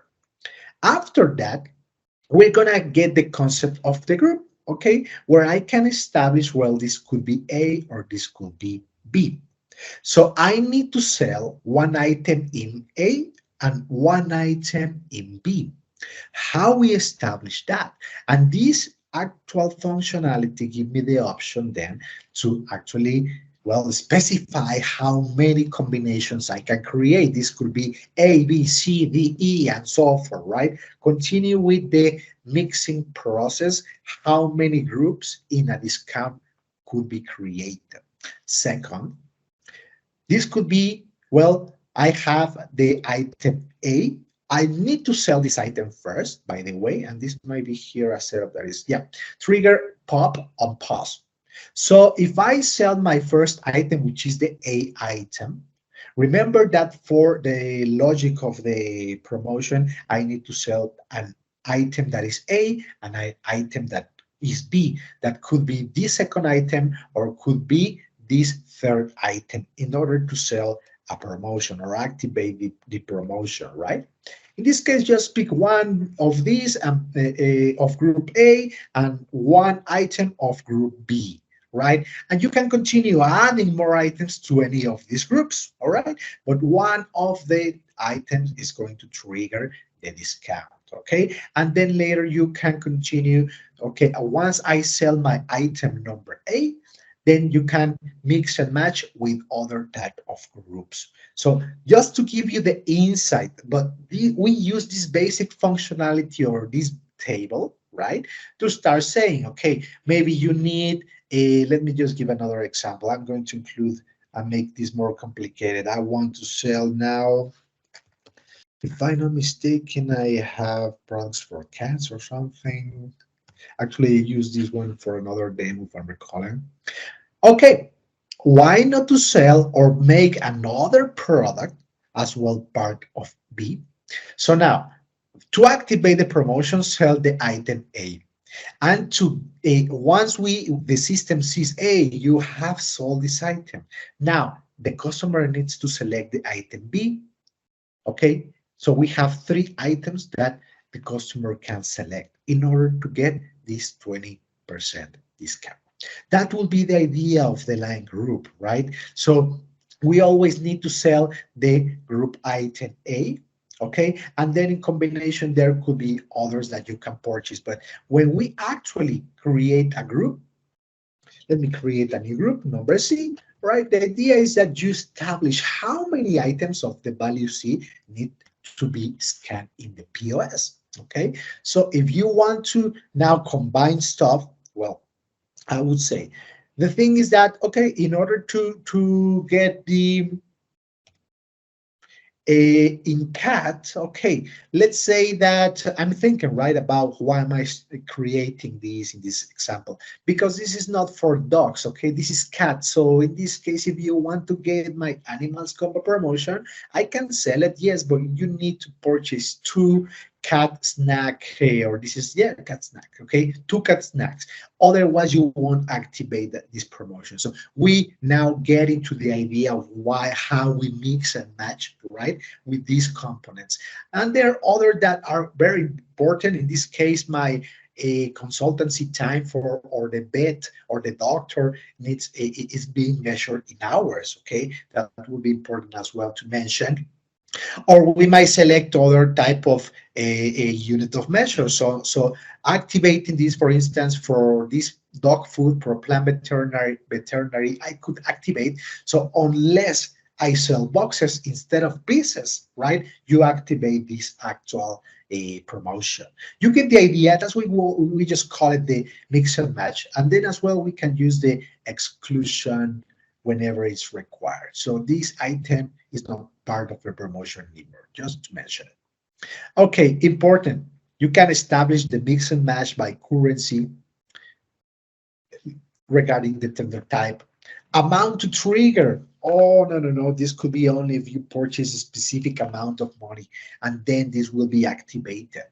After that, we're gonna get the concept of the group, okay, where I can establish, well, this could be A or this could be B. So I need to sell one item in A and one item in B. How we establish that? And this actual functionality give me the option then to actually, well, specify how many combinations I can create. This could be A, B, C, D, E, and so forth, right? Continue with the mixing process. How many groups in a discount could be created? Second, this could be, well, I have the item A. I need to sell this item first, by the way, and this might be here a setup that is, yeah, trigger pop on pause. So if I sell my first item, which is the A item, remember that for the logic of the promotion, I need to sell an item that is A and an item that is B. That could be the second item or could be this third item in order to sell a promotion or activate the promotion, right? In this case, just pick one of these of group A and one item of group B, right? And you can continue adding more items to any of these groups, all right? But one of the items is going to trigger the discount, okay? And then later you can continue, okay, once I sell my item number A, then you can mix and match with other type of groups. So just to give you the insight, but we use this basic functionality or this table, right, to start saying, okay, maybe you need a, let me just give another example. I'm going to include and make this more complicated. I want to sell now, if I'm not mistaken, I have products for cats or something. Actually, I use this one for another demo if I'm recalling. Okay, why not to sell or make another product as well part of B? So now, to activate the promotion, sell the item A. And to once the system sees, hey, you have sold this item. Now the customer needs to select the item B. Okay, so we have three items that the customer can select in order to get this 20% discount. That will be the idea of the line group, right? So we always need to sell the group item A, okay? And then in combination, there could be others that you can purchase. But when we actually create a group, let me create a new group, number C, right? The idea is that you establish how many items of the value C need to be scanned in the POS, okay? So if you want to now combine stuff, well, I would say the thing is that, okay, in order to get the in CAT, okay, let's say that I'm thinking, right, about why am I creating these in this example? Because this is not for dogs, okay, this is cat. So in this case, if you want to get my animals combo promotion, I can sell it, yes, but you need to purchase two cat snack, or this is, yeah, cat snack, okay, two cat snacks. Otherwise, you won't activate this promotion. So we now get into the idea of how we mix and match, right, with these components. And there are other that are very important. In this case, my a consultancy time for, or the vet or the doctor needs is being measured in hours. Okay, that would be important as well to mention. Or we might select other type of a unit of measure. So activating this, for instance, for this dog food, for plant veterinary, I could activate. So unless I sell boxes instead of pieces, right? You activate this actual promotion. You get the idea. That's what we just call it the mix and match. And then as well, we can use the exclusion whenever it's required. So this item is not part of the promotion anymore, just to mention it. Okay, important. You can establish the mix and match by currency regarding the tender type. Amount to trigger. Oh, no, no, no. This could be only if you purchase a specific amount of money, and then this will be activated.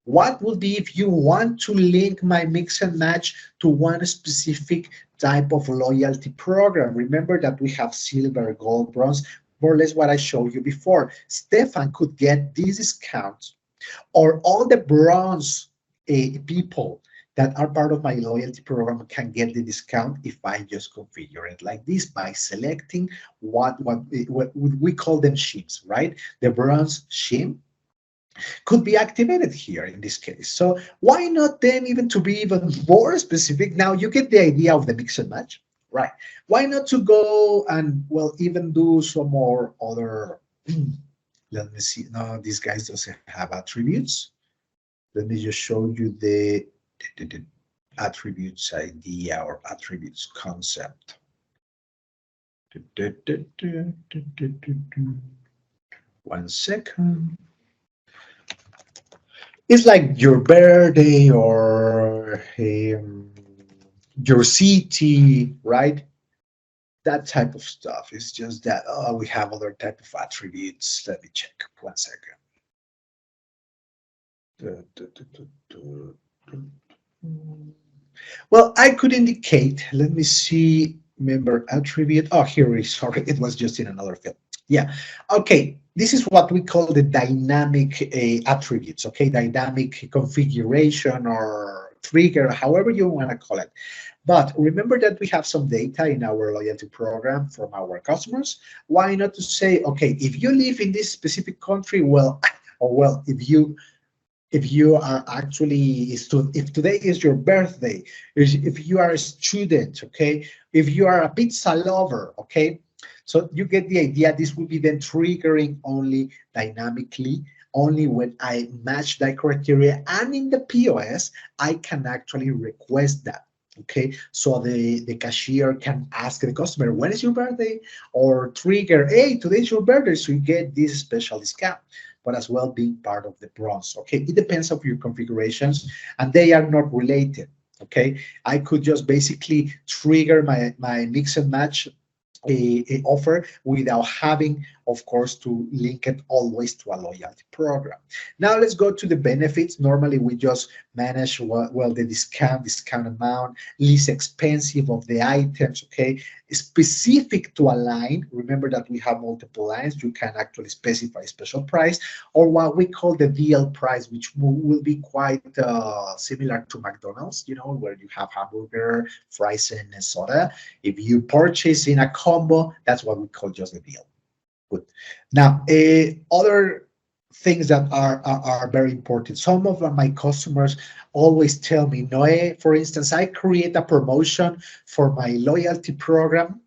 What would be if you want to link my mix and match to one specific type of loyalty program? Remember that we have silver, gold, bronze, more or less what I showed you before. Stefan could get this discount, or all the bronze people that are part of my loyalty program can get the discount if I just configure it like this by selecting what we call them shims, right? The bronze shim could be activated here in this case. So why not then, even to be even more specific, now you get the idea of the mix and match, right? Why not to go and, well, even do some more other, let me see, no, these guys doesn't have attributes. Let me just show you the attributes idea or attributes concept. One second. It's like your birthday or your city, right? That type of stuff. It's just that, oh, we have other type of attributes. Let me check. One second. Well, I could indicate, let me see, member attribute. Oh, here it is. Sorry, it was just in another field. Yeah. Okay. This is what we call the dynamic attributes. Okay. Dynamic configuration or trigger, however you want to call it. But remember that we have some data in our loyalty program from our customers. Why not to say, okay, if you live in this specific country, well, or well, if you are actually, if today is your birthday, if you are a student, okay, if you are a pizza lover, okay, so you get the idea. This will be then triggering only dynamically, only when I match that criteria, and in the POS, I can actually request that. Okay, so the cashier can ask the customer, when is your birthday? Or trigger, hey, today's your birthday, so you get this special discount, but as well being part of the bronze. Okay, it depends on your configurations, and they are not related. Okay, I could just basically trigger my mix and match a offer without having, of course, to link it always to a loyalty program. Now let's go to the benefits. Normally we just manage well the discount amount, least expensive of the items, okay, specific to a line. Remember that we have multiple lines. You can actually specify special price or what we call the DL price, which will be quite similar to McDonald's, you know, where you have hamburger, fries, and soda. If you purchase in a combo, that's what we call just a deal. Good. Now, other things that are very important. Some of my customers always tell me, Noe, for instance, I create a promotion for my loyalty program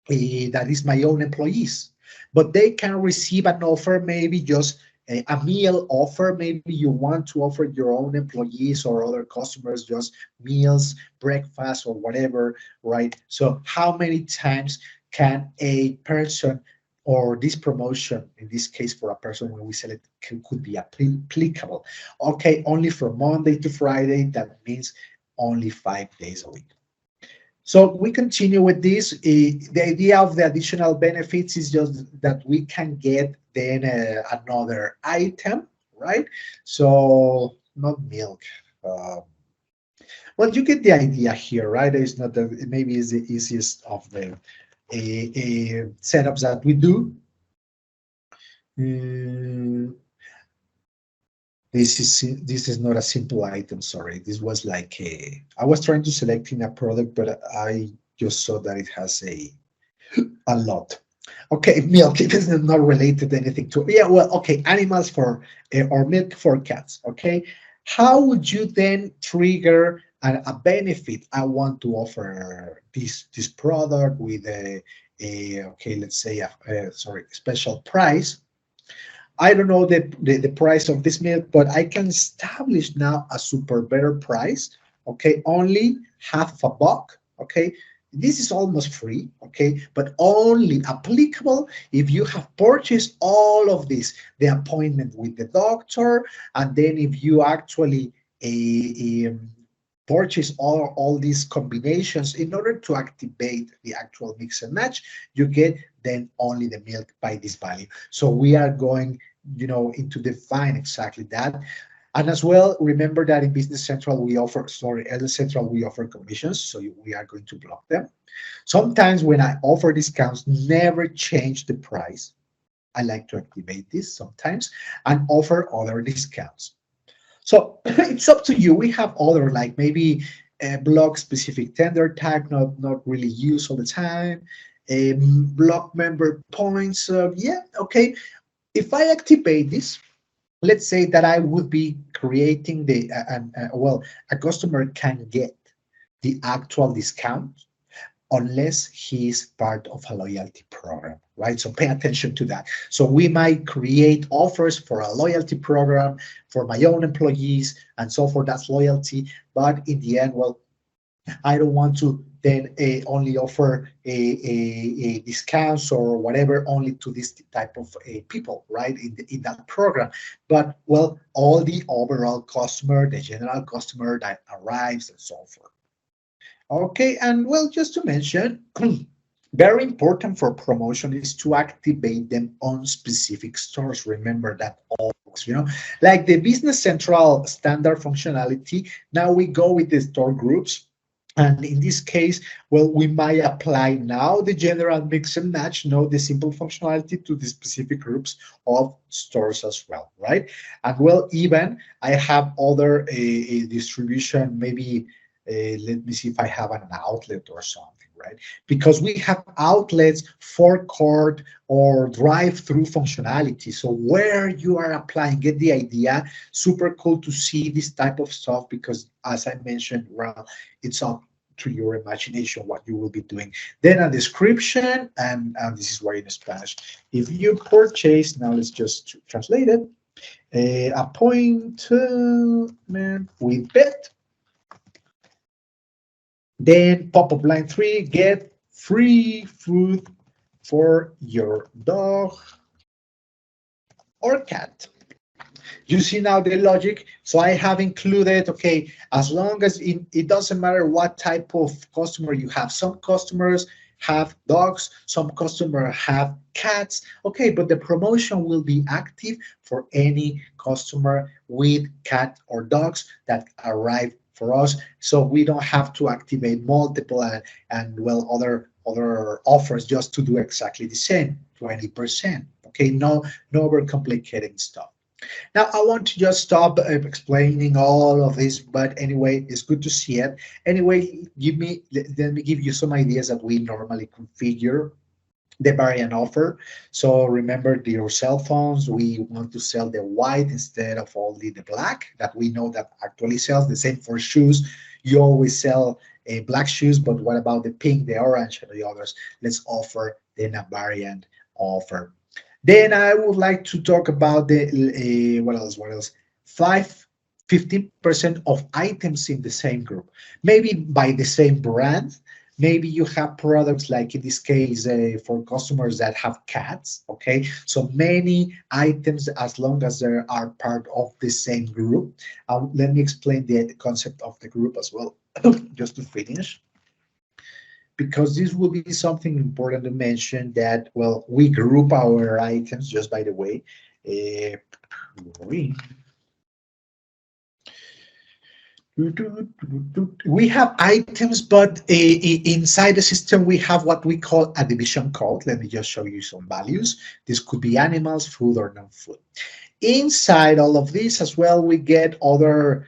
that is my own employees, but they can receive an offer, maybe just a meal offer. Maybe you want to offer your own employees or other customers just meals, breakfast, or whatever, right? So how many times can a person or this promotion, in this case for a person when we sell it, could be applicable? Okay, only from Monday to Friday. That means only 5 days a week. So we continue with this. The idea of the additional benefits is just that we can get then another item, right? So not milk. Well, you get the idea here, right? It's not the, maybe it's the easiest of the setups that we do. This is not a simple item. Sorry, this was like I was trying to select in a product, but I just saw that it has a lot. Okay, milk. It is not related to anything to, yeah. Well, okay, animals for or milk for cats. Okay, how would you then trigger a benefit? I want to offer this product with a okay, let's say a sorry, special price. I don't know the price of this milk, but I can establish now a super better price. Okay, only half a buck. Okay, this is almost free. Okay, but only applicable if you have purchased all of this, the appointment with the doctor, and then if you actually purchase all these combinations in order to activate the actual mix and match, you get then only the milk by this value. So we are going, you know, into define exactly that. And as well, remember that in Business Central we offer, sorry, Elder Central we offer commissions, so we are going to block them. Sometimes when I offer discounts, never change the price. I like to activate this sometimes and offer other discounts. So it's up to you. We have other, like maybe a block specific tender tag, not really used all the time. Block member points. Yeah, okay. If I activate this, let's say that I would be creating the well, a customer can get the actual discount unless he is part of a loyalty program, right? So pay attention to that. So we might create offers for a loyalty program for my own employees and so forth. That's loyalty. But in the end, well, I don't want to then only offer a discounts or whatever only to this type of people, right, in that program. But, well, all the overall customer, the general customer that arrives and so forth. Okay, and well, just to mention, very important for promotion is to activate them on specific stores. Remember that always, you know, like the Business Central standard functionality. Now we go with the store groups. And in this case, well, we might apply now the general mix and match, the simple functionality to the specific groups of stores as well, right? And well, even I have other distribution, maybe let me see if I have an outlet or something, right? Because we have outlets, forecourt, or drive-through functionality. So where you are applying, get the idea. Super cool to see this type of stuff because, as I mentioned, well, it's up to your imagination what you will be doing. Then a description, and this is where in Spanish. If you purchase, now let's just translate it. Appointment with pet. Then pop-up line 3, get free food for your dog or cat. You see now the logic. So I have included, okay, as long as it doesn't matter what type of customer you have. Some customers have dogs, some customer have cats. Okay, but the promotion will be active for any customer with cat or dogs that arrive for us. So we don't have to activate multiple and well other offers just to do exactly the same, 20%. Okay, no overcomplicating stuff. Now, I want to just stop explaining all of this, but anyway, it's good to see it. Anyway, let me give you some ideas that we normally configure the variant offer. So remember your cell phones, we want to sell the white instead of only the black that we know that actually sells. The same for shoes. You always sell black shoes, but what about the pink, the orange, and the others? Let's offer then a variant offer. Then I would like to talk about the what else? What else? 15% of items in the same group, maybe by the same brand. Maybe you have products like in this case for customers that have cats. Okay, so many items as long as they are part of the same group. Let me explain the concept of the group as well, just to finish because this will be something important to mention that, well, we group our items, just by the way. Uh, we have items, but inside the system, we have what we call a division code. Let me just show you some values. This could be animals, food, or non-food. Inside all of this as well, we get other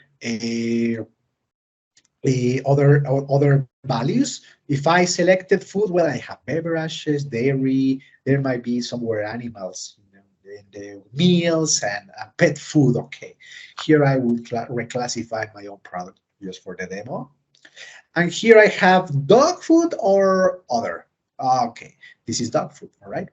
values. If I selected food, well, I have beverages, dairy. There might be somewhere animals, in the meals and pet food. Okay, here I will reclassify my own product just for the demo. And here I have dog food or other. Okay, this is dog food. All right.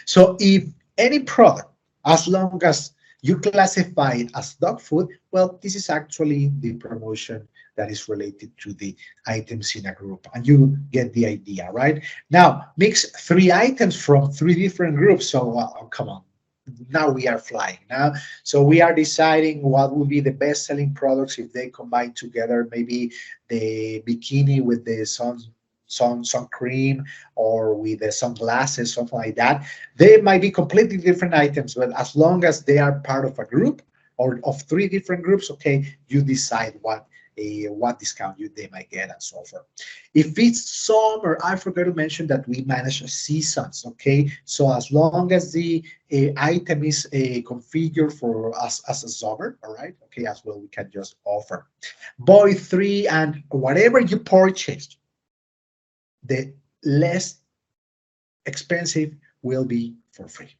So if any product, as long as you classify it as dog food, well, this is actually the promotion that is related to the items in a group. And you get the idea, right? Now, mix three items from three different groups. So, oh, come on. Now we are flying now. So we are deciding what will be the best selling products if they combine together, maybe the bikini with the sun cream or with the sunglasses, something like that. They might be completely different items, but as long as they are part of a group or of three different groups, okay, you decide what discount they might get and so forth. If it's summer, I forgot to mention that we manage seasons, okay? So as long as the item is configured for us as a summer, all right? Okay, as well, we can just offer. Boy 3 and whatever you purchased, the less expensive will be for free.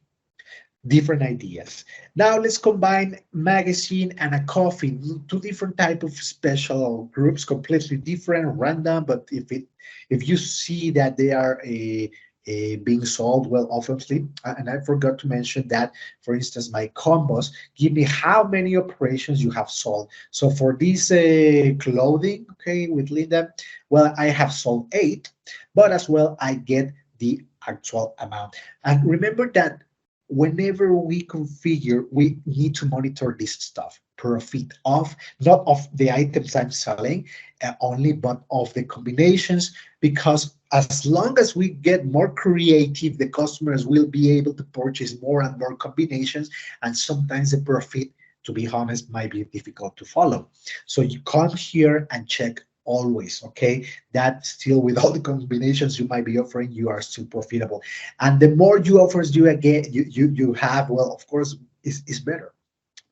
Different ideas. Now let's combine magazine and a coffee, two different type of special groups, completely different, random. But if you see that they are being sold, well, obviously, and I forgot to mention that, for instance, my combos give me how many operations you have sold. So for this clothing, okay, with Linda, well, I have sold 8, but as well, I get the actual amount. And remember that whenever we configure, we need to monitor this stuff. Profit of, not of the items I'm selling only, but of the combinations, because as long as we get more creative, the customers will be able to purchase more and more combinations, and sometimes the profit, to be honest, might be difficult to follow. So you come here and check always, okay, that still with all the combinations you might be offering, you are still profitable. And the more you offers you have, well, of course, is better,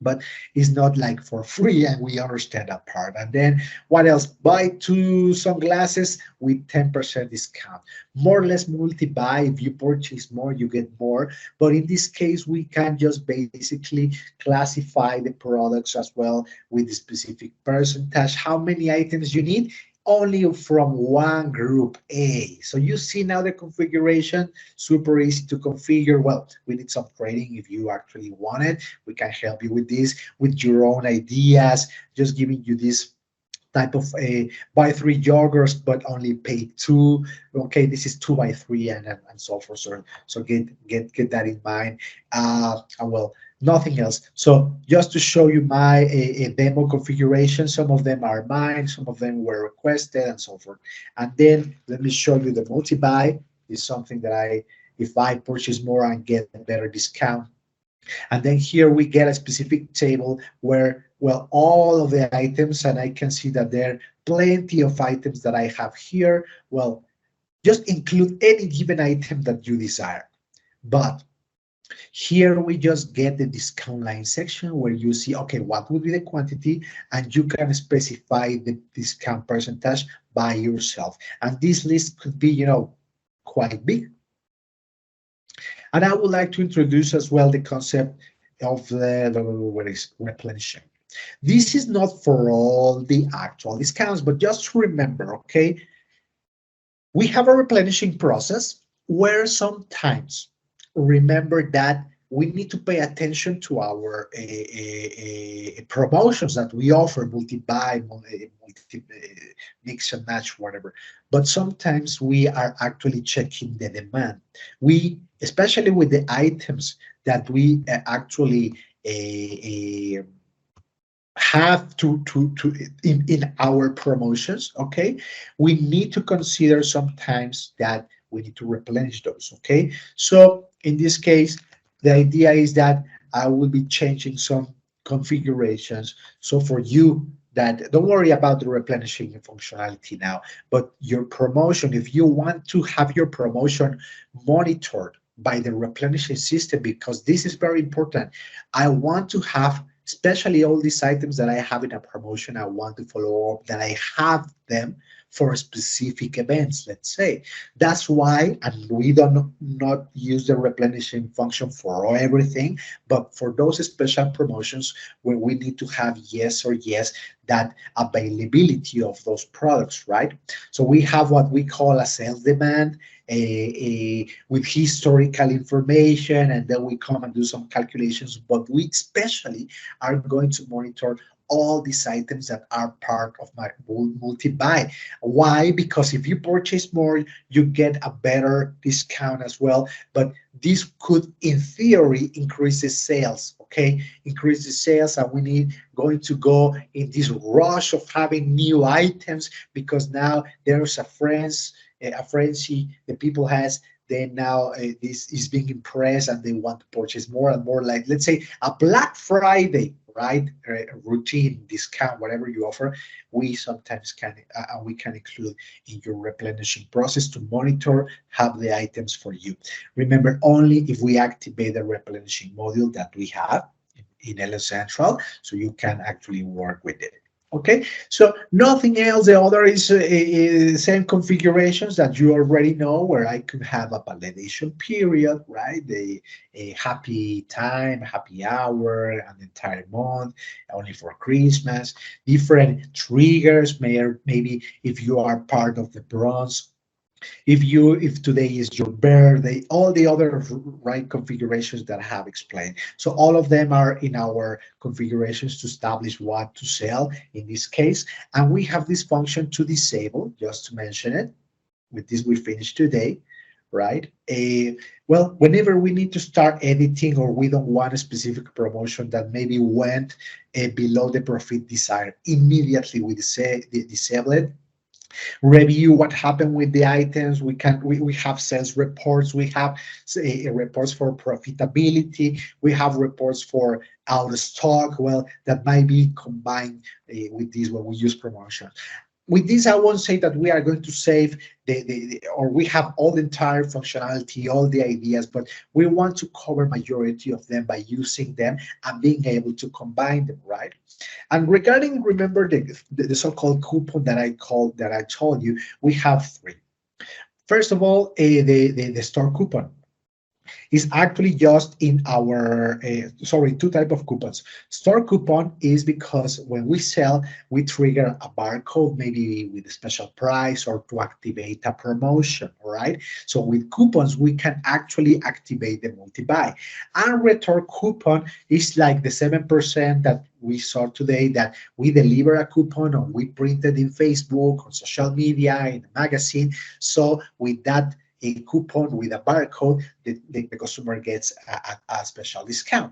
but it's not like for free, and we understand that part. And then what else? Buy 2 sunglasses with 10% discount. More or less multi-buy. If you purchase more, you get more. But in this case, we can just basically classify the products as well with the specific percentage, how many items you need, only from one group A. So you see now the configuration, super easy to configure. Well, we need some training if you actually want it. We can help you with this, with your own ideas, just giving you this type of a buy 3 yogurts, but only pay 2. Okay, this is 2 by 3 and so forth. So get that in mind. And well, nothing else. So just to show you my a demo configuration, some of them are mine, some of them were requested and so forth. And then let me show you the multi-buy is something that if I purchase more and get a better discount. And then here we get a specific table where, well, all of the items, and I can see that there are plenty of items that I have here. Well, just include any given item that you desire. But here we just get the discount line section where you see, okay, what would be the quantity, and you can specify the discount percentage by yourself. And this list could be, quite big. And I would like to introduce as well the concept of what is replenishing. This is not for all the actual discounts, but just remember, okay, we have a replenishing process where sometimes remember that we need to pay attention to our promotions that we offer, multi-buy, mix and match, whatever. But sometimes we are actually checking the demand. We, especially with the items that we actually have to in our promotions, okay, we need to consider sometimes that we need to replenish those, okay. So in this case, the idea is that I will be changing some configurations. So for you, that don't worry about the replenishing functionality now, but your promotion, if you want to have your promotion monitored by the replenishing system, because this is very important, I want to have, especially all these items that I have in a promotion, I want to follow up that I have them for specific events, let's say. That's why, and we don't not use the replenishing function for everything, but for those special promotions where we need to have yes or yes, that availability of those products, right? So we have what we call a sales demand, with historical information, and then we come and do some calculations, but we especially are going to monitor all these items that are part of my multi-buy. Why? Because if you purchase more, you get a better discount as well, but this could, in theory, increase the sales, okay? Increase the sales, and we need going to go in this rush of having new items because now there's a frenzy the people has, then now this is being impressed and they want to purchase more and more, like let's say a Black Friday, right? Routine discount, whatever you offer, we sometimes can we can include in your replenishing process to monitor, have the items for you. Remember, only if we activate the replenishing module that we have in LS Central, so you can actually work with it. Okay, so nothing else. The other is same configurations that you already know, where I could have a validation period, right? The a happy time, happy hour, an entire month, only for Christmas. Different triggers, maybe if you are part of the bronze, if today is your birthday, all the other right configurations that I have explained. So all of them are in our configurations to establish what to sell in this case. And we have this function to disable, just to mention it. With this, we finish today, right? Well, whenever we need to start editing or we don't want a specific promotion that maybe went below the profit desired, immediately we disable it. Review what happened with the items. We have sales reports, we have reports for profitability, we have reports for out of stock, well, that might be combined with this when we use promotion. With this, I won't say that we are going to save or we have all the entire functionality, all the ideas, but we want to cover majority of them by using them and being able to combine them, right? And regarding, remember the so-called coupon that I told you, we have three. First of all, the store coupon is actually just in our, sorry, two type of coupons. Store coupon is because when we sell, we trigger a barcode, maybe with a special price or to activate a promotion, all right? So with coupons, we can actually activate the multi-buy. And return coupon is like the 7% that we saw today, that we deliver a coupon or we printed in Facebook, on social media, in a magazine. So with that, a coupon with a barcode, the customer gets a special discount.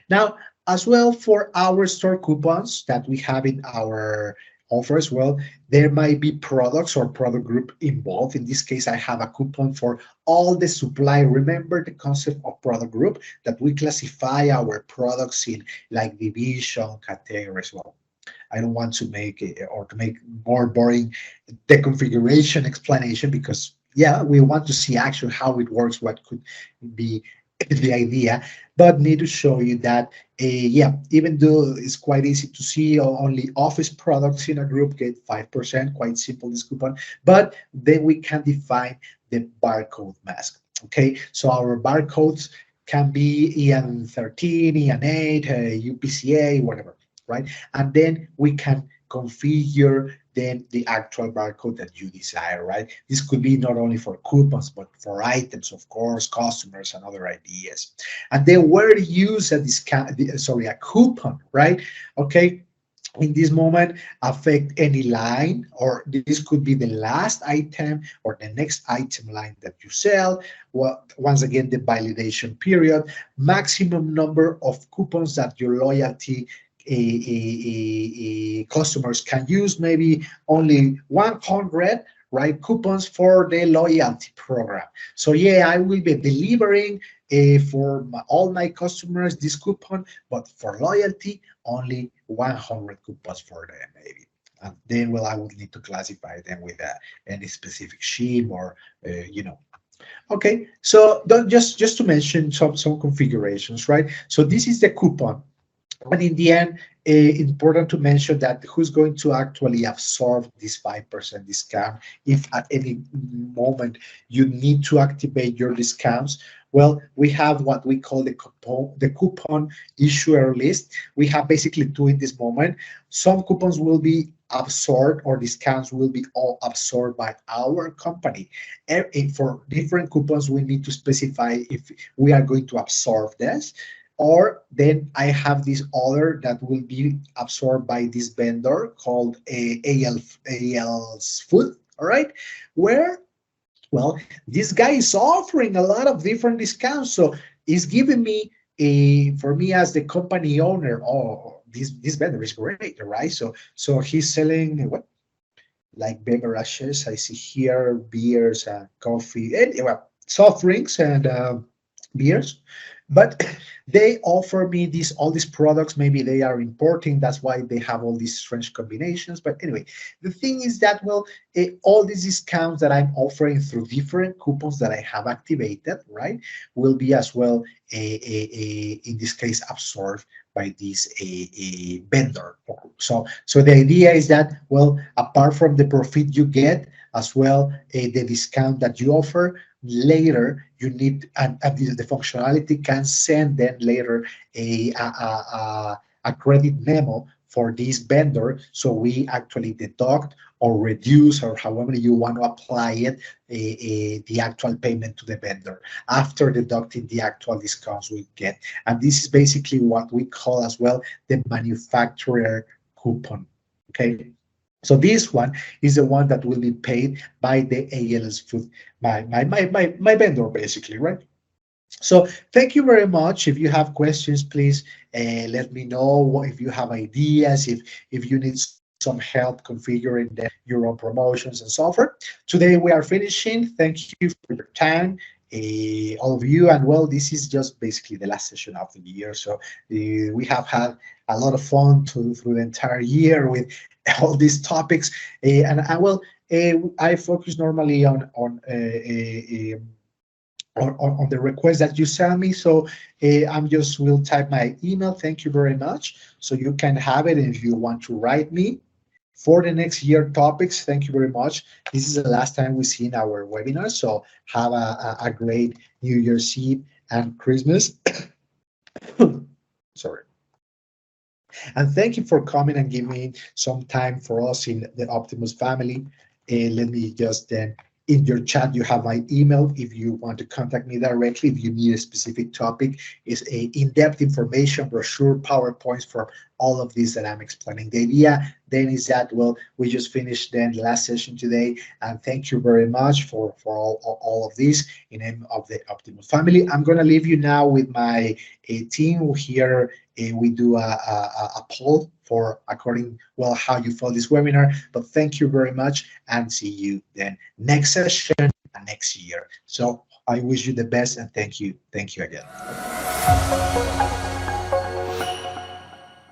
Now, as well for our store coupons that we have in our offers, well, there might be products or product group involved. In this case, I have a coupon for all the supply. Remember the concept of product group that we classify our products in like division categories. Well, I don't want to make it or to make more boring the configuration explanation because yeah, we want to see actually how it works, what could be the idea, but need to show you that yeah, even though it's quite easy to see only office products in a group get 5%, quite simple this coupon, but then we can define the barcode mask. Okay, so our barcodes can be EN13, EN8, UPCA, whatever, right? And then we can configure then the actual barcode that you desire, right? This could be not only for coupons, but for items, of course, customers and other ideas. And then where to use a discount, sorry, a coupon, right? Okay, in this moment affect any line, or this could be the last item or the next item line that you sell. Well, once again, the validation period, maximum number of coupons that your loyalty customers can use, maybe only 100, right, coupons for the loyalty program. So yeah, I will be delivering for all my customers this coupon, but for loyalty only 100 coupons for them maybe. And then, well, I would need to classify them with any specific scheme or okay, so just to mention some configurations, right? So this is the coupon. But in the end, important to mention that who's going to actually absorb this 5% discount if at any moment you need to activate your discounts. Well, we have what we call the coupon issuer list. We have basically two in this moment. Some coupons will be absorbed or discounts will be all absorbed by our company. And for different coupons, we need to specify if we are going to absorb this, or then I have this other that will be absorbed by this vendor called AL's Food, all right, where, well, this guy is offering a lot of different discounts, so he's giving me for me as the company owner, oh, this vendor is great, right? So he's selling what, like beverages, I see here, beers and coffee, and well, soft drinks and beers, but they offer me these all these products. Maybe they are importing, that's why they have all these strange combinations. But anyway, the thing is that, well, all these discounts that I'm offering through different coupons that I have activated, right, will be as well in this case absorbed by this a vendor. So the idea is that, well, apart from the profit you get, as well the discount that you offer, later you need, and the functionality can send then later a credit memo for this vendor, so we actually deduct or reduce, or however you want to apply it, the actual payment to the vendor after deducting the actual discounts we get. And this is basically what we call as well the manufacturer coupon. Okay, so this one is the one that will be paid by the ALS Food, my vendor, basically, right? So thank you very much. If you have questions, please let me know. If you have ideas, if you need some help configuring your own promotions and so forth. Today we are finishing. Thank you for your time, all of you. And well, this is just basically the last session of the year. So we have had a lot of fun through the entire year with all these topics. And I will. I focus normally on the request that you send me. So I'm just will type my email. Thank you very much. So you can have it. And if you want to write me for the next year topics, thank you very much. This is the last time we see in our webinar. So have a great New Year's Eve and Christmas. Sorry. And thank you for coming and giving some time for us in the Optimus family. Let me just then, in your chat, you have my email if you want to contact me directly. If you need a specific topic, is a in-depth information brochure, PowerPoints from all of this that I'm explaining. The idea then is that, well, we just finished then the last session today, and thank you very much for all of this in name of the Optimus family. I'm going to leave you now with my team here. We do a poll for according, well, how you follow this webinar. But thank you very much, and see you then next session next year. So I wish you the best, and thank you again.